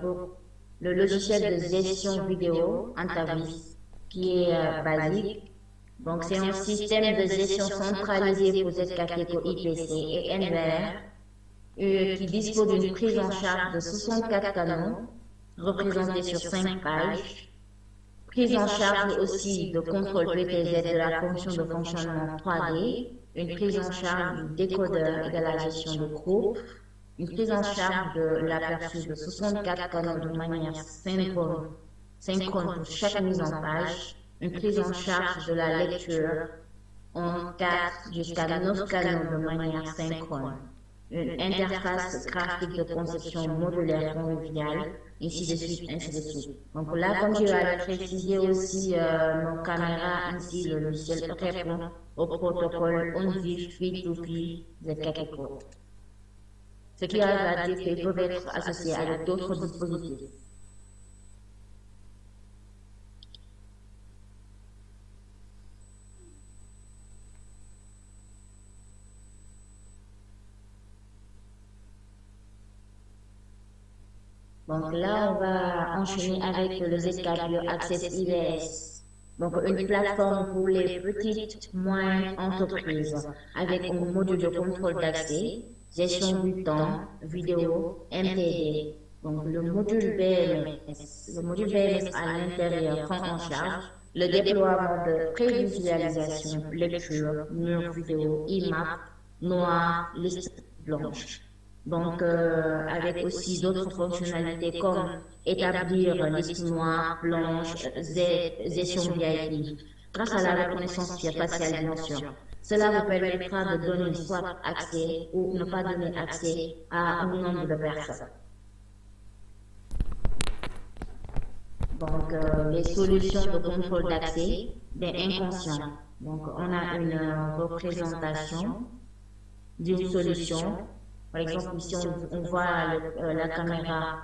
pour le logiciel de gestion vidéo Antavis, qui est basique, donc c'est un système de gestion centralisé pour ZKTeco IPC et NVR, qui dispose d'une prise en charge de 64 canaux, représentés sur 5 pages, prise en charge aussi de contrôle PTZ de la fonction de fonctionnement 3D, une prise en charge du décodeur et de la gestion de groupe, une prise en charge de l'aperçu de 64 canaux de manière synchrone pour chaque mise en page, une prise en charge de la lecture en 4 jusqu'à 9 canaux de manière synchrone, une interface graphique de conception modulaire conviviale, ainsi de suite, ainsi de suite. Donc là, comme je l'ai précisé aussi, nos caméras ainsi le logiciel répond au protocole ONVIF 8-2P ZKTeco. Ce qui va dire qu'ils peuvent être associés avec d'autres dispositifs. Donc là, on va enchaîner avec le ZK Bio Access IVS. Donc une plateforme pour les petites, moyennes entreprises avec un module de contrôle d'accès, gestion du temps, vidéo, MTD. Donc le module BMS à l'intérieur prend en charge le déploiement de prévisualisation, lecture, mur vidéo, IMAP, noir, liste blanche. Donc, avec aussi d'autres fonctionnalités comme établir liste noire, blanche, gestion VIP, grâce à la reconnaissance faciale d'identité. Cela vous permettra de donner soit accès ou ne pas donner accès à un nombre de personnes. Donc, les solutions de contrôle d'accès des inconscients. Donc, on a une représentation d'une solution. Par exemple, ici, on voit la caméra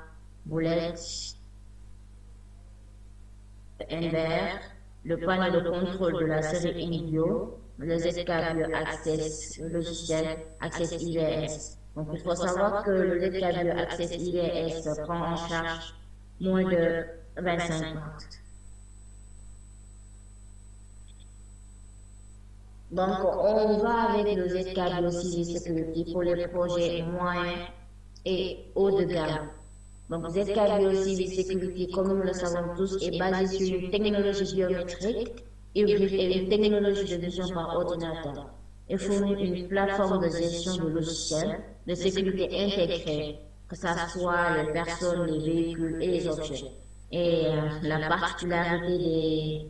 boulette NVR, le panel de contrôle de la série InView, le ZK Bio Access, le logiciel Access IVS. Donc, il faut savoir que le ZK Bio Access IVS prend en charge moins de 25 watts. Donc, on va avec le ZK Bio CV Security pour les projets moyens et haut de gamme. Donc, ZK Bio CV Security, comme nous le savons tous, est basé sur une technologie biométrique et une technologie de vision par ordinateur et fournit une plateforme de gestion de logiciels de sécurité intégrée, que ce soit les personnes, les véhicules et les objets. Et la particularité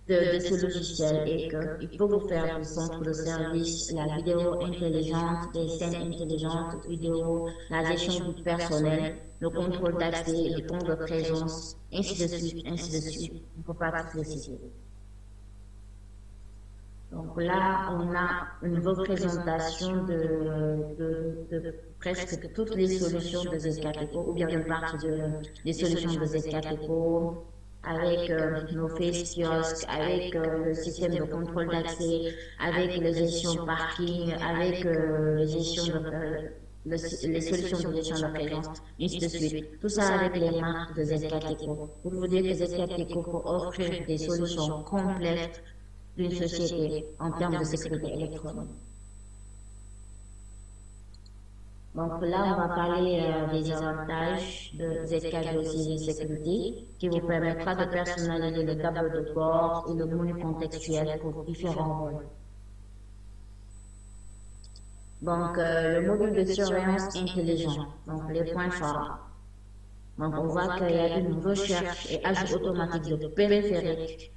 de ce logiciel est qu'il peut vous faire du centre de service, la vidéo intelligente, des scènes intelligentes, vidéo, la gestion du personnel, le contrôle d'accès, le temps de présence, ainsi de suite, ainsi de suite. On ne peut pas tout les citer. Donc là, on a une représentation de presque toutes les solutions de Z4Eco, ou bien une partie des solutions de Z4Eco, avec nos face kiosques, avec le système de contrôle d'accès, avec la gestion parking, avec les solutions de gestion de présence, ainsi de suite. Tout ça avec les marques de Z4Eco. Pour vous dire que Z4Eco peut offrir des solutions complètes d'une société en termes de sécurité électronique. Donc là, on va parler des avantages de Z4 Dossier Sécurité qui vous permettra de personnaliser le tableau de bord et le menu contextuel pour différents rôles. Donc, le module de surveillance intelligent, donc les points forts. Donc, on voit qu'il y a une recherche et ajout automatique de périphériques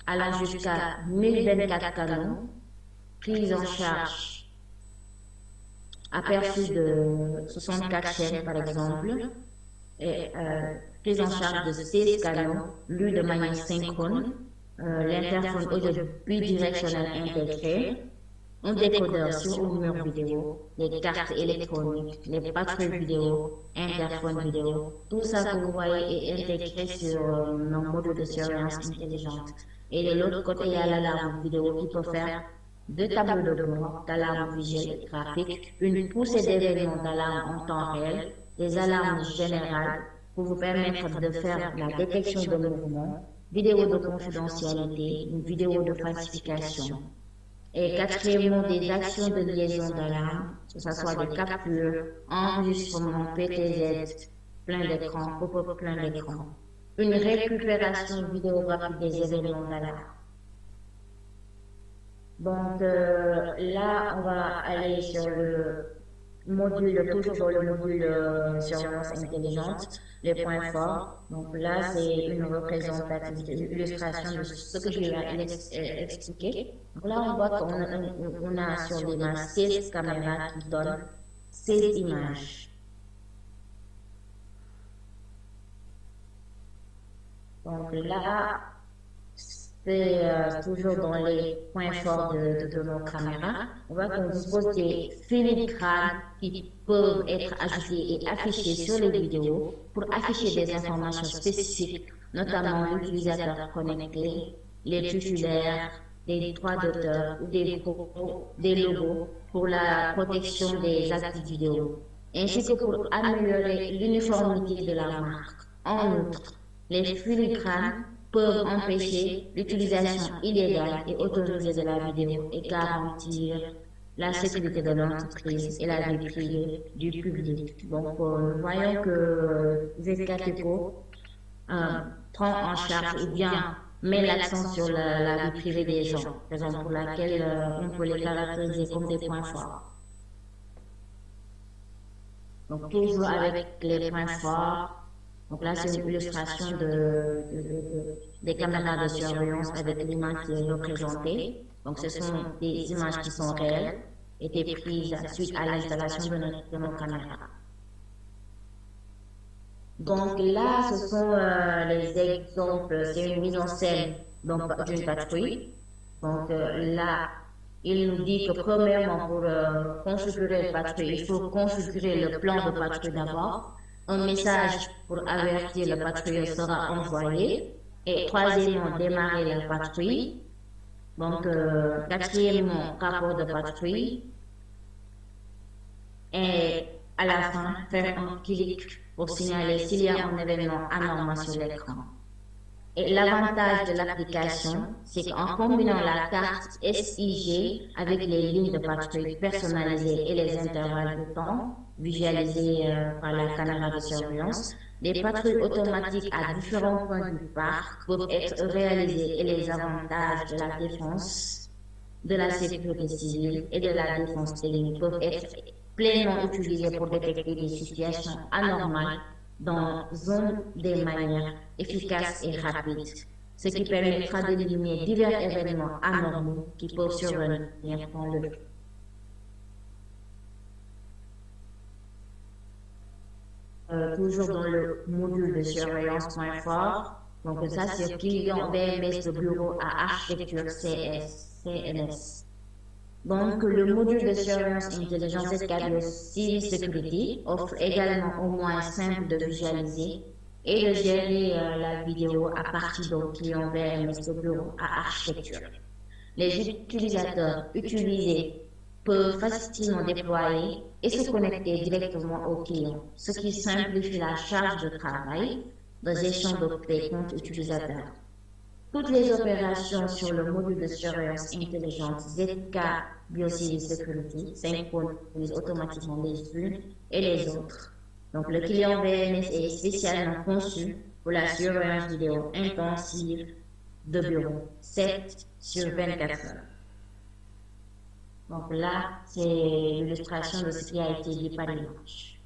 allant jusqu'à 1024 canaux, prise en charge aperçu de 64 chaînes par exemple, et prise en charge de 16 canaux lus de manière synchrone, l'interphone audio bidirectionnel intégré, un décodeur sur un mur vidéo, les cartes électroniques, les patrouilles vidéo, interphone vidéo, tout ça que vous voyez est intégré sur nos modules de surveillance intelligente. Et de l'autre côté, il y a l'alarme vidéo qui peut faire deux tableaux de bord d'alarme visuelle et graphique, une poussée d'événements d'alarme en temps réel, des alarmes générales pour vous permettre de faire la détection de mouvements, vidéo de confidentialité, une vidéo de falsification. Et quatrièmement, des actions de liaison d'alarme, que ce soit des captures, enregistrements, PTZ, plein d'écran, pop-up plein d'écran. Une récupération vidéographique des événements d'alarme. Donc là, on va aller sur le module, toujours dans le module surveillance intelligente, les points forts. Donc là, c'est une représentative, une illustration de ce que je vais expliquer. Donc là, on voit qu'on a sur l'image 16 caméras qui donnent 16 images. Donc là, c'est toujours dans les points forts de nos caméras. On voit qu'on dispose des filigranes qui peuvent être ajoutés et affichés sur les vidéos pour afficher des informations spécifiques, notamment l'utilisateur connecté, les titulaires, des droits d'auteur ou des logos pour la protection des actifs vidéo, ainsi que pour améliorer l'uniformité de la marque. En outre, les filigranes peuvent empêcher l'utilisation illégale et autorisée de la vidéo et garantir la sécurité de l'entreprise et la vie privée du public. Donc, nous voyons que Z4Eco prend en charge ou bien met l'accent sur la vie privée des gens, raison pour laquelle on peut les caractériser comme des points forts. Donc, toujours avec les points forts. Donc là, c'est une illustration des caméras de surveillance avec l'image qui est représentée. Donc, ce sont des images qui sont réelles, étaient prises suite à l'installation de nos caméras. Donc là, ce sont les exemples, c'est une mise en scène d'une patrouille. Donc là, il nous dit que premièrement, pour configurer la patrouille, il faut configurer le plan de patrouille d'abord. Un message pour avertir le patrouilleur sera envoyé. Et troisièmement, démarrer la patrouille. Donc, quatrièmement, rapport de patrouille. Et à la fin, faire un clic pour signaler s'il y a un événement anormal sur l'écran. Et l'avantage de l'application, c'est qu'en combinant la carte SIG avec les lignes de patrouille personnalisées et les intervalles de temps visualisés par la caméra de surveillance, les patrouilles automatiques à différents points du parc peuvent être réalisées et les avantages de la défense, de la sécurité civile et de la défense technique peuvent être pleinement utilisés pour détecter des situations anormales dans des manières efficaces et rapides, ce qui permettra d'éliminer divers événements anormaux qui peuvent survenir dans le toujours dans le module de surveillance point fort. Donc ça, c'est client BMS de bureau à architecture CNS. Donc, le module de surveillance intelligence SKBio Civil Security offre également au moins simple de visualiser et de gérer la vidéo à partir d'un client VMS de bureau à architecture. Les utilisateurs utilisés peuvent facilement déployer et se connecter directement au client, ce qui simplifie la charge de travail de gestion des comptes utilisateurs. Toutes les opérations sur le module de surveillance intelligente ZK BioCivil Security synchronisent automatiquement les unes et les autres. Donc, le client VMS est spécialement conçu pour la surveillance vidéo intensive de bureau 7 sur 24 heures. Donc là, c'est l'illustration de ce qui a été dit par l'image.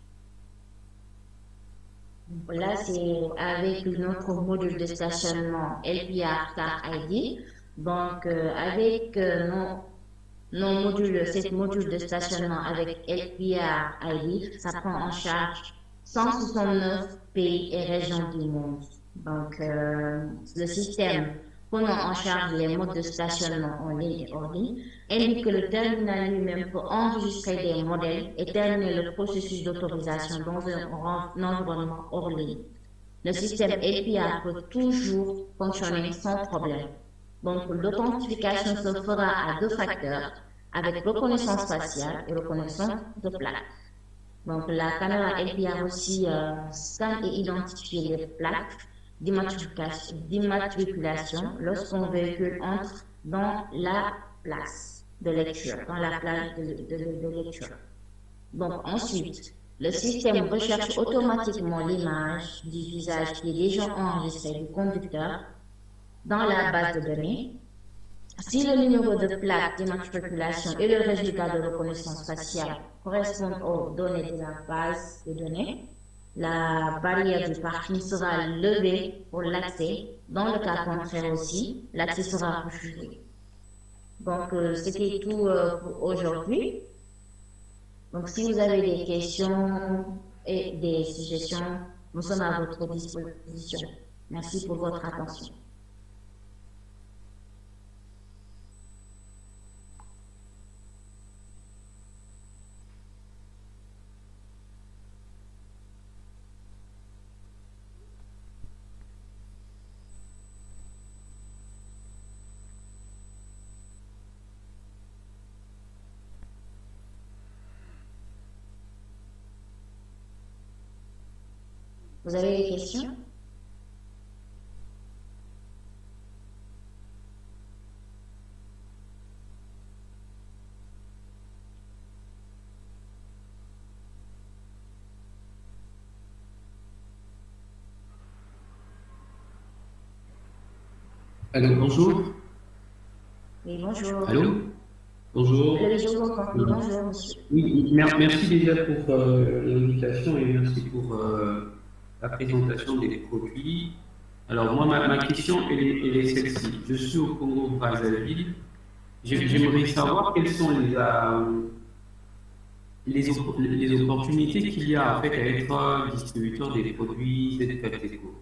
Là, c'est avec notre module de stationnement LPR Car ID. Donc, avec nos modules, cette module de stationnement avec LPR ID, ça prend en charge 169 pays et régions du monde. Donc, le système prenant en charge les modes de stationnement en ligne et hors ligne indique que le terminal lui-même peut enregistrer des modèles et terminer le processus d'autorisation dans un environnement hors ligne. Le système LPR peut toujours fonctionner sans problème. Donc, l'authentification se fera à 2 facteurs avec reconnaissance faciale et reconnaissance de plaque. Donc, la caméra LPR aussi scanne et identifie les plaques d'immatriculation lorsqu'un véhicule entre dans la place de lecture, dans la place de lecture. Donc ensuite, le système recherche automatiquement l'image du visage qui est déjà enregistré du conducteur dans la base de données. Si le numéro de plaque d'immatriculation et le résultat de reconnaissance faciale correspondent aux données de la base de données, la barrière du parking sera levée pour l'accès. Dans le cas contraire aussi, l'accès sera refusé. Donc, c'était tout pour aujourd'hui. Donc, si vous avez des questions et des suggestions, nous sommes à votre disposition. Merci pour votre attention. Vous avez des questions? Allô, bonjour. Oui, bonjour. Allô, bonjour. Bonjour, monsieur. Oui, merci déjà pour l'invitation et merci pour la présentation des produits. Alors moi, ma question, elle est celle-ci. Je suis au Congo-Brazzaville. J'aimerais savoir quelles sont les opportunités qu'il y a en fait à être distributeur des produits ZKTECO.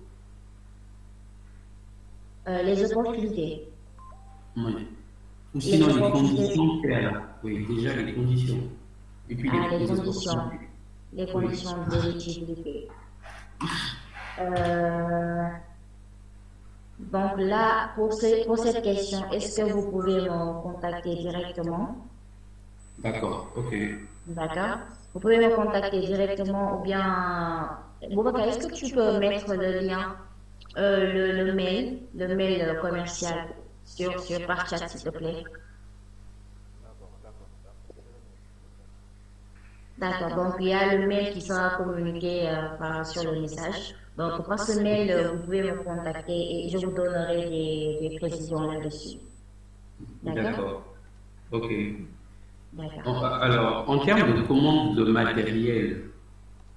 Les opportunités. Oui. Ou sinon les conditions claires. Oui, déjà les conditions. Et puis les conditions. opportunités. Les conditions d'éligibilité. Donc là, pour cette question, est-ce que vous pouvez me contacter directement? D'accord, ok. D'accord. Vous pouvez me contacter directement ou bien... Boubacar, est-ce que tu peux mettre le lien le mail commercial par chat, s'il te plaît. D'accord, donc il y a le mail qui sera communiqué sur le message. Donc par ce mail, vous pouvez me contacter et je vous donnerai des précisions là-dessus. D'accord? D'accord. Ok. D'accord. Alors, en termes de commande de matériel,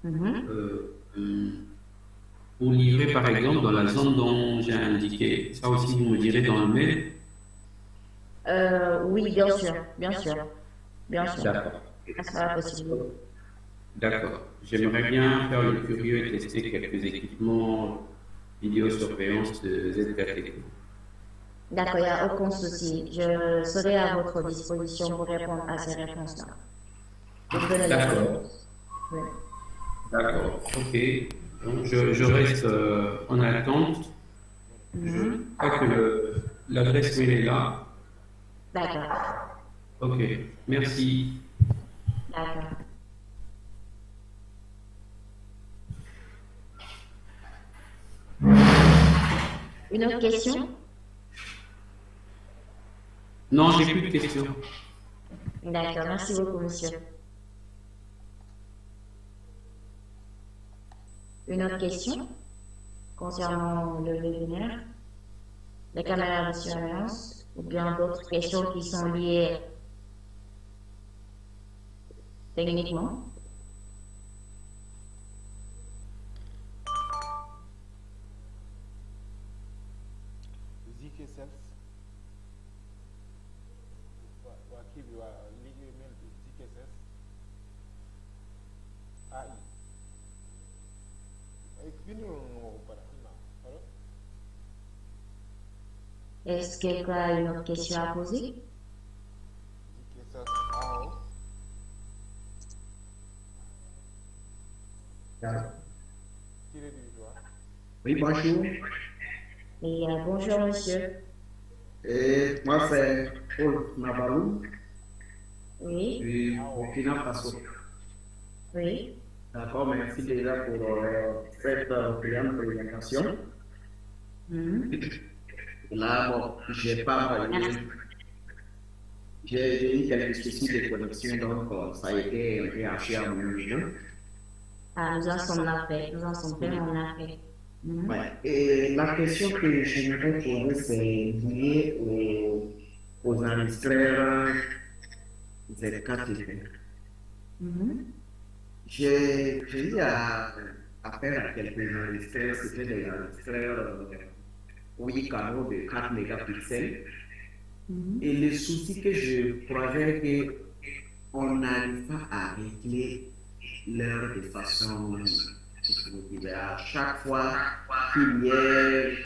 Mhm. pour livrer par exemple dans la zone dont j'ai indiqué, ça aussi vous me direz dans le mail. Oui, bien sûr, bien sûr, bien sûr. D'accord. Ça sera possible. D'accord. J'aimerais bien faire le curieux et tester quelques équipements vidéosurveillance de ZKT. D'accord, il n'y a aucun souci. Je serai à votre disposition pour répondre à ces réponses-là. Vous pouvez le D'accord. faire. Oui. D'accord. Ok. Donc, je reste en attente. Je crois que l'adresse mail est là. D'accord, Ok. Merci. d'accord. Une autre question? Non, j'ai plus de questions. D'accord, merci beaucoup, monsieur. Une autre question concernant le webinaire, les caméras de surveillance ou bien d'autres questions qui sont liées techniquement? ZK Cells waa kii bi waa liggéey mel bi ZK Cells AI ay bindu nga ko pare xam naa alors Est-ce que quelqu'un a une autre question à poser? ZK Cells AO tiré du doigt. Oui, bonjour. Et bonjour, monsieur. Et moi, c'est Paul Navarro Oui, du Burkina Faso. oui. D'accord, merci déjà pour cette brillante présentation. Mhm. Là, bon, j'ai pas j'ai eu quelques soucis de connexion, donc ça a été un peu haché à mon niveau. Ah, nous en sommes navrés, nous en sommes vraiment navrés. Mhm. Ouais. Et la question que j'aimerais poser, c'est lié aux enregistreurs ZKTV. Mhm. J'ai eu à faire à quelques enregistreurs, c'était des enregistreurs 8 canaux de 4 mégapixels. Mhm. Et le souci que je croisais que on n'arrive pas à régler l'heure de façon, je dirais, à chaque fois qu'il y ait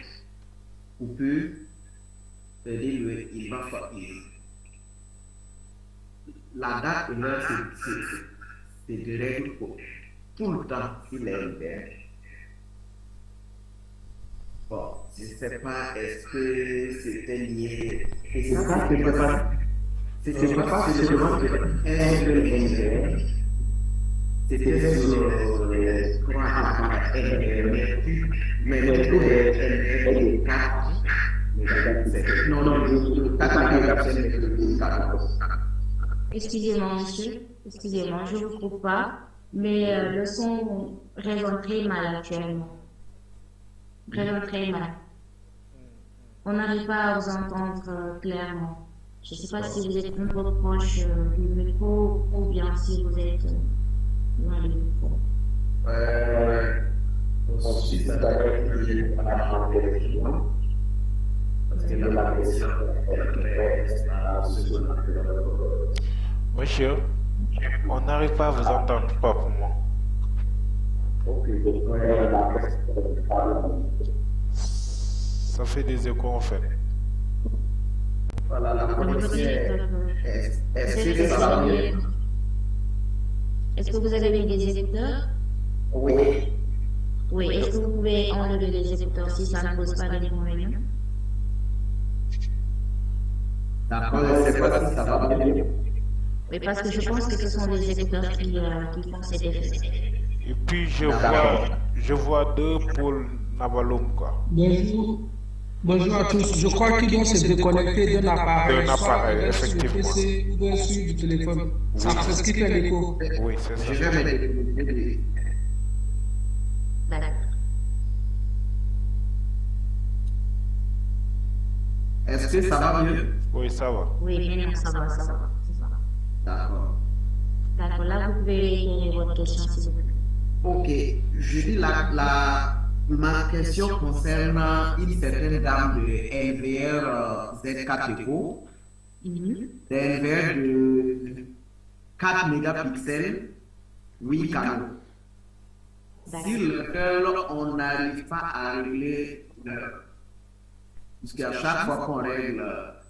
coupure, c'est-à-dire il va falloir. La date et l'heure, c'est de règle pour tout le temps s'il est ouvert. Bon, je ne sais pas, est-ce que c'était lié. Et ça, c'est pas seulement un seul NVR, c'était sur les 3 à 4 NVR, mais tous les NVR de 4 mégapixels. Non, 4 mégapixels de 4. Excusez-moi, monsieur. Excusez-moi, je ne vous trouve pas. Mais le son résonne très mal actuellement. Résonne très mal. On n'arrive pas à vous entendre clairement. Je ne sais pas si vous êtes un peu proche du micro ou bien si vous êtes loin du micro. Ensuite, d'accord, à la télévision. Parce que la question est à ce qu'on appelle. Monsieur, on n'arrive pas à vous entendre proprement. Ok, donc Ça fait des échos en fait. voilà, la connexion est-ce que ça va mieux? Est-ce que vous avez mis des écouteurs? Oui. Oui, est-ce que vous pouvez enlever les écouteurs si ça ne pose pas d'inconvénient? D'accord, je ne sais pas si ça va mieux. Oui, parce que je pense que ce sont les écouteurs qui font cet effet. Et puis je vois deux pôles Nabalum, quoi. Bonjour. Bonjour à tous. Je crois qu'il doit se déconnecter d'un appareil, D'un soit appareil, il est sur le effectivement. PC ou bien sur du téléphone. Ça fait ce qui fait l'écho. Oui, c'est ça. Je vais me déconnecter. D'accord. Est-ce que ça va mieux? Oui, ça va. Oui, bien, ça va, ça va. D'accord. D'accord, là, vous pouvez écrire votre question, s'il vous plaît. Ok, je dis ma question concerne une certaine dame de NVR Z4 Eco, des NVR de 4 mégapixels, 8 canaux, sur lequel on n'arrive pas à régler l'heure. Puisqu'à chaque fois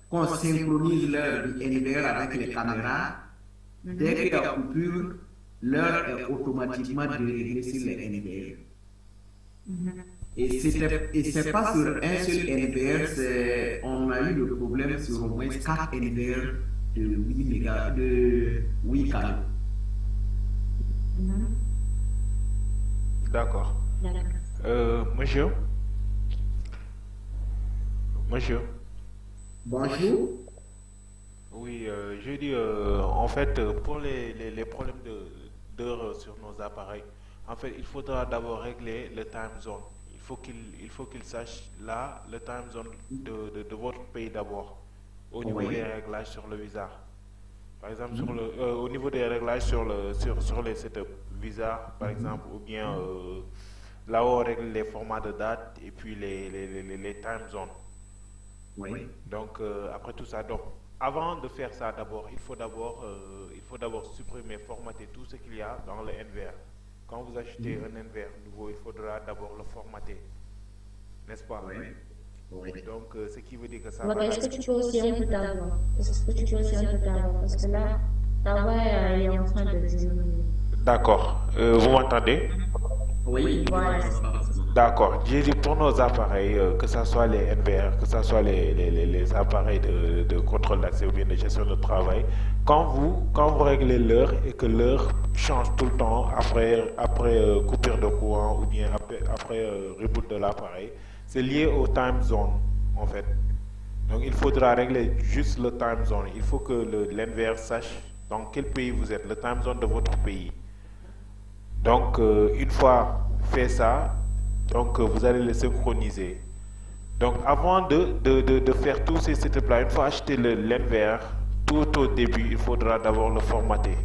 qu'on synchronise l'heure du NVR avec les caméras, dès qu'il y a coupure, l'heure est automatiquement déréglée sur les NVR. Et c'est pas sur un seul NVR, on a eu le problème sur au moins 4 NVR de 8 canaux. D'accord. Monsieur? Monsieur? Bonjour. Oui, je dis, en fait, pour les problèmes d'heure sur nos appareils, en fait, il faudra d'abord régler le time zone. Il faut qu'il sache là le time zone de votre pays d'abord, au niveau Oui. des réglages sur le visa. Par exemple, au niveau des réglages sur les setups visa, par exemple, ou bien là où on règle les formats de date et puis les time zones. Oui. Donc, après tout ça, donc, avant de faire ça d'abord, il faut d'abord supprimer, formater tout ce qu'il y a dans le NVR. Quand vous achetez un NVR nouveau, il faudra d'abord le formater, n'est-ce pas? Oui. Oui. Donc, ce qui veut dire que ça D'accord, va... est-ce que tu peux aussi un peu ta voix? Est-ce que tu peux aussi un peu ta voix? Parce que là, ta voix elle est en train de diminuer. D'accord. Vous m'entendez? Oui. Voilà. D'accord. J'ai dit pour nos appareils, que ce soit les NVR, que ce soit les appareils de contrôle d'accès ou bien de gestion de travail, quand vous réglez l'heure et que l'heure change tout le temps après coupure de courant ou bien après reboot de l'appareil, c'est lié au time zone en fait. Donc il faudra régler juste le time zone. Il faut que l'NVR sache dans quel pays vous êtes, le time zone de votre pays. Donc, une fois fait ça, donc vous allez le synchroniser. Donc, avant de faire tous ces setups-là, une fois acheté l'NVR, tout au début, il faudra d'abord le formater.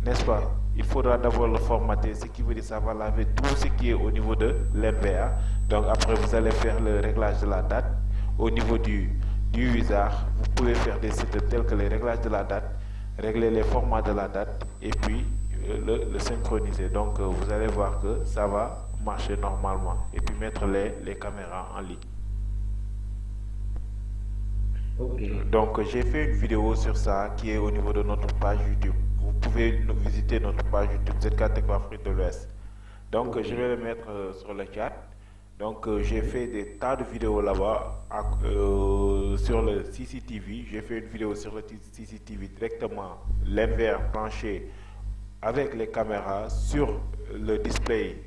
N'est-ce pas? Il faudra d'abord le formater, ce qui veut dire que ça va laver tout ce qui est au niveau de l'NVR. Donc, après, vous allez faire le réglage de la date. Au niveau du wizard, vous pouvez faire des setups tels que les réglages de la date, régler les formats de la date et puis le synchroniser. Donc vous allez voir que ça va marcher normalement et puis mettre les caméras en ligne. Ok. Donc j'ai fait une vidéo sur ça qui est au niveau de notre page YouTube. Vous pouvez visiter notre page YouTube Z4 Eco Afrique de l'Ouest. Donc je vais le mettre sur le chat. Donc j'ai fait des tas de vidéos là-bas sur le CCTV. J'ai fait une vidéo sur le CCTV directement, l'NVR branché avec les caméras sur le display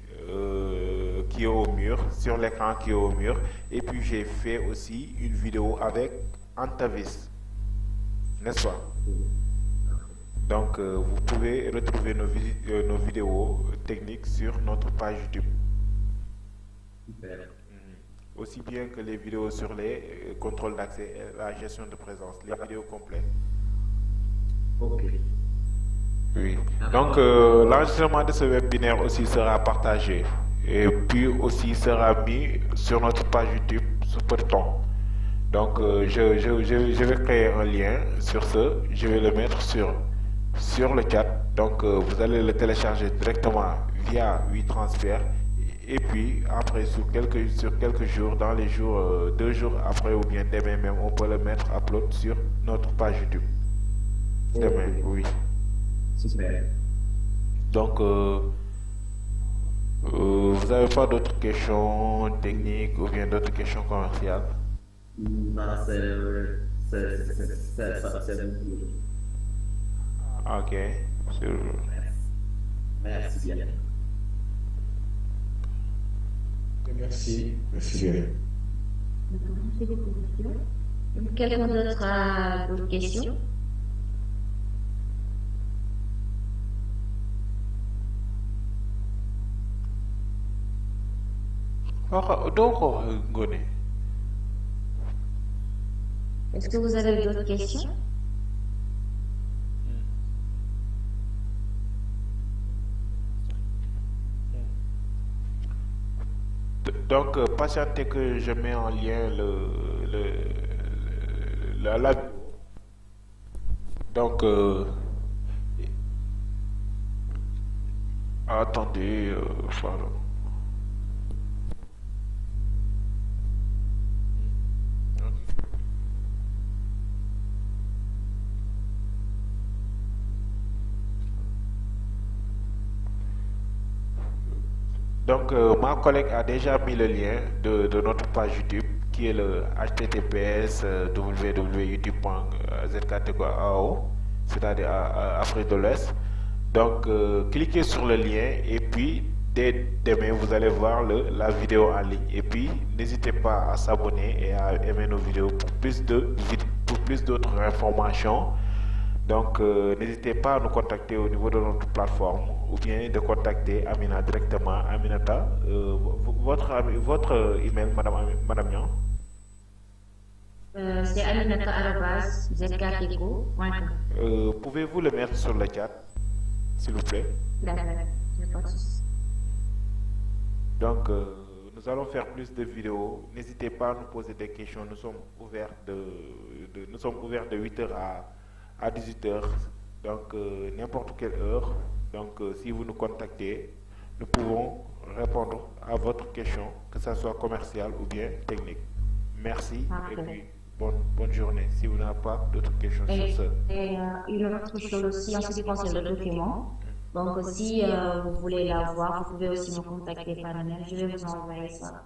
qui est au mur, sur l'écran qui est au mur. Et puis j'ai fait aussi une vidéo avec Antavis, n'est-ce pas? Donc vous pouvez retrouver nos vidéos techniques sur notre page YouTube. Super. Aussi bien que les vidéos sur les contrôles d'accès et la gestion de présence, les vidéos complètes. Ok. Oui. Donc l'enregistrement de ce webinaire aussi sera partagé et puis aussi sera mis sur notre page YouTube sous peu de temps. Donc je vais créer un lien sur ce, je vais le mettre sur le chat. Donc vous allez le télécharger directement via WeTransfer. Et puis après sur quelques jours, dans les jours, 2 jours après ou bien demain même, on peut le mettre upload sur notre page YouTube. Demain, oui. Super. Donc vous n'avez pas d'autres questions techniques ou bien d'autres questions commerciales? Non, c'est bon. Ok. Merci bien. Merci. Merci bien. Quelqu'un d'autre a d'autres questions? Donc, Ngoné. Est-ce que vous avez d'autres questions? Donc, patientez que je mets en lien la donc, attendez, pardon. Donc, ma collègue a déjà mis le lien de notre page YouTube qui est le https www.youtube.zkt.ao, c'est-à-dire Afrique de l'Ouest. Donc, cliquez sur le lien et puis dès demain, vous allez voir la vidéo en ligne. Et puis, n'hésitez pas à s'abonner et à aimer nos vidéos pour plus d'autres informations. Donc, n'hésitez pas à nous contacter au niveau de notre plateforme ou bien de contacter Amina directement. Aminata, votre email, Madame Nyan? C'est aminata@zkteco.com. Pouvez-vous le mettre sur le chat, s'il vous plaît? D'accord, il n'y a pas de souci. Donc, nous allons faire plus de vidéos. N'hésitez pas à nous poser des questions. Nous sommes ouverts de 8h à 18h, donc n'importe quelle heure. Donc, si vous nous contactez, nous pouvons répondre à votre question, que ce soit commercial ou bien technique. Merci et puis bonne journée. Si vous n'avez pas d'autres questions sur ça. Et une autre chose aussi en ce qui concerne le document. Donc, si vous voulez l'avoir, vous pouvez aussi me contacter par mail. Je vais vous envoyer ça.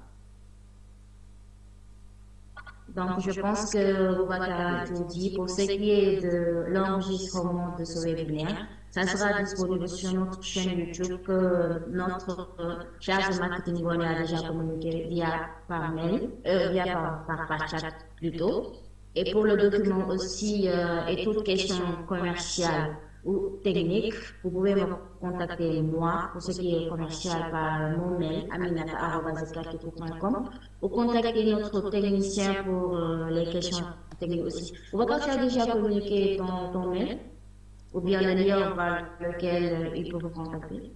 Donc, je pense que Boubacar a tout dit. Pour ce qui est de l'enregistrement de ce webinaire, ça sera disponible sur notre chaîne YouTube que notre charge de marketing a déjà communiqué par mail, par chat plutôt. Et pour le document aussi, et toute question commerciale ou technique, vous pouvez me contacter moi pour ce qui est commercial par mon mail aminata@zkteco.com ou contacter notre technicien pour les questions techniques aussi. Boubacar, tu as déjà communiqué ton mail ou bien le lien par lequel il peut vous contacter?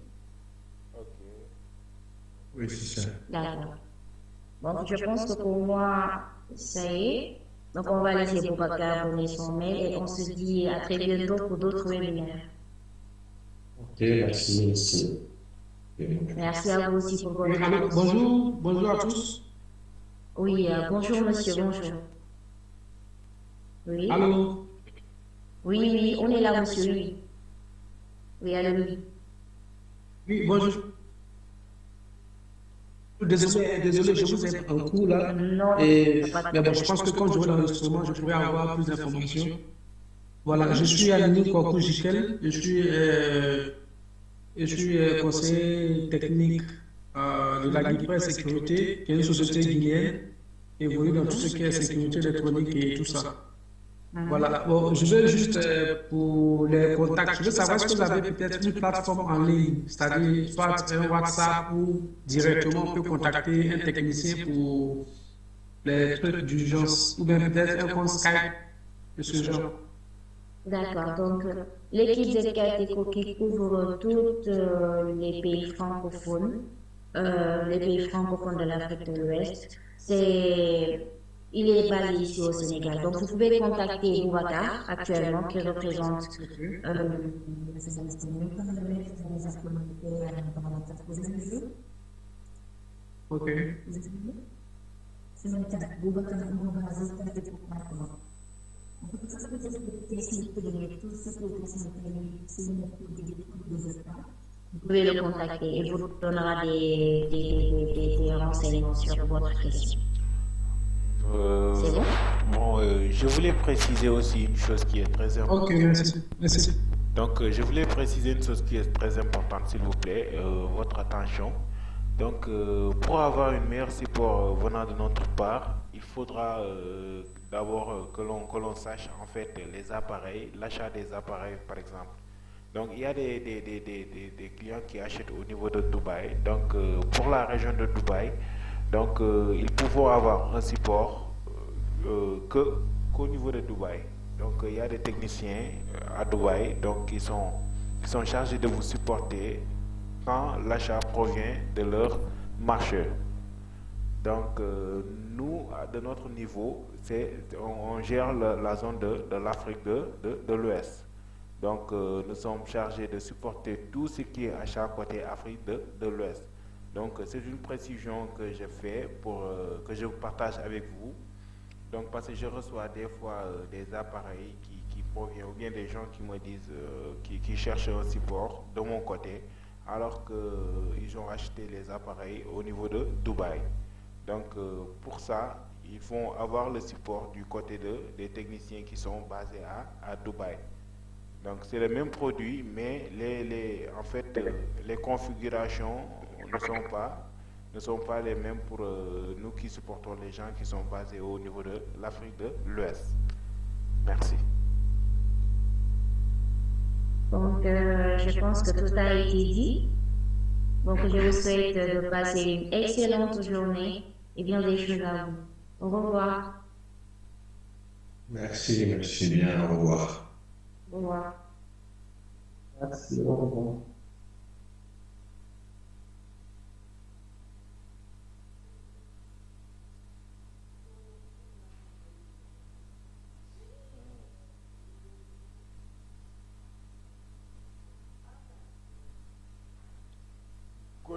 Oui, c'est ça. D'accord. Donc, je pense que pour moi, ça y est. Donc, on va laisser Boubacar donner son mail et on se dit à très bientôt pour d'autres webinaires. Ok, merci. Merci à vous aussi pour votre Alors, bonjour à tous. Oui, bonjour monsieur, bonjour. Oui. Allô? Oui, on est là monsieur, oui. Oui, allô, oui. Oui, bonjour. Désolé, je vous ai pris un coup là. Non, Mais bon, je pense que quand je vois l'enregistrement, je pourrais avoir plus d'informations. Voilà, je suis Aline Kwaku Jikel, je suis conseiller technique de la Guipresse Sécurité, qui est une société guinéenne évolue dans tout ce qui est sécurité électronique et tout ça. Voilà, bon, je veux juste pour les contacts, je veux savoir si vous avez peut-être une plateforme en ligne, c'est-à-dire soit un WhatsApp ou directement on peut contacter un technicien pour les trucs d'urgence ou bien peut-être un compte Skype de ce genre. D'accord, donc l'équipe ZKTeco qui couvre tous les pays francophones, de l'Afrique de l'Ouest, il est basé ici au Sénégal. Donc vous pouvez contacter Boubacar actuellement qui représente Ok. Vous pouvez le contacter et vous donnera des renseignements sur votre question. C'est bon? Bon, je voulais préciser aussi une chose qui est très importante. Ok, merci. Donc, je voulais préciser une chose qui est très importante, s'il vous plaît, votre attention. Donc, pour avoir une meilleure support venant de notre part, il faudra d'abord que l'on sache en fait les appareils, l'achat des appareils par exemple. Donc, il y a des clients qui achètent au niveau de Dubaï. Donc, pour la région de Dubaï, donc, ils pourront avoir un support qu'au niveau de Dubaï. Donc, il y a des techniciens à Dubaï donc, qui sont chargés de vous supporter quand l'achat provient de leur marcheur. Donc, nous, de notre niveau, on gère la zone de l'Afrique de l'Ouest. Donc, nous sommes chargés de supporter tout ce qui est achat côté Afrique de l'Ouest. Donc, c'est une précision que je fais pour que je vous partage avec vous. Donc, parce que je reçois des fois des appareils qui proviennent, ou bien des gens qui me disent, qui cherchent un support de mon côté, alors qu'ils ont acheté les appareils au niveau de Dubaï. Donc, pour ça, ils vont avoir le support du côté des techniciens qui sont basés à Dubaï. Donc, c'est le même produit, mais en fait, les configurations ne sont pas les mêmes pour nous qui supportons les gens qui sont basés au niveau de l'Afrique de l'Ouest. Merci. Donc, je pense que tout a été dit. Donc, je vous souhaite de passer une excellente journée et bien des choses à vous. Au revoir. Merci bien, au revoir. Au revoir. Merci, au revoir.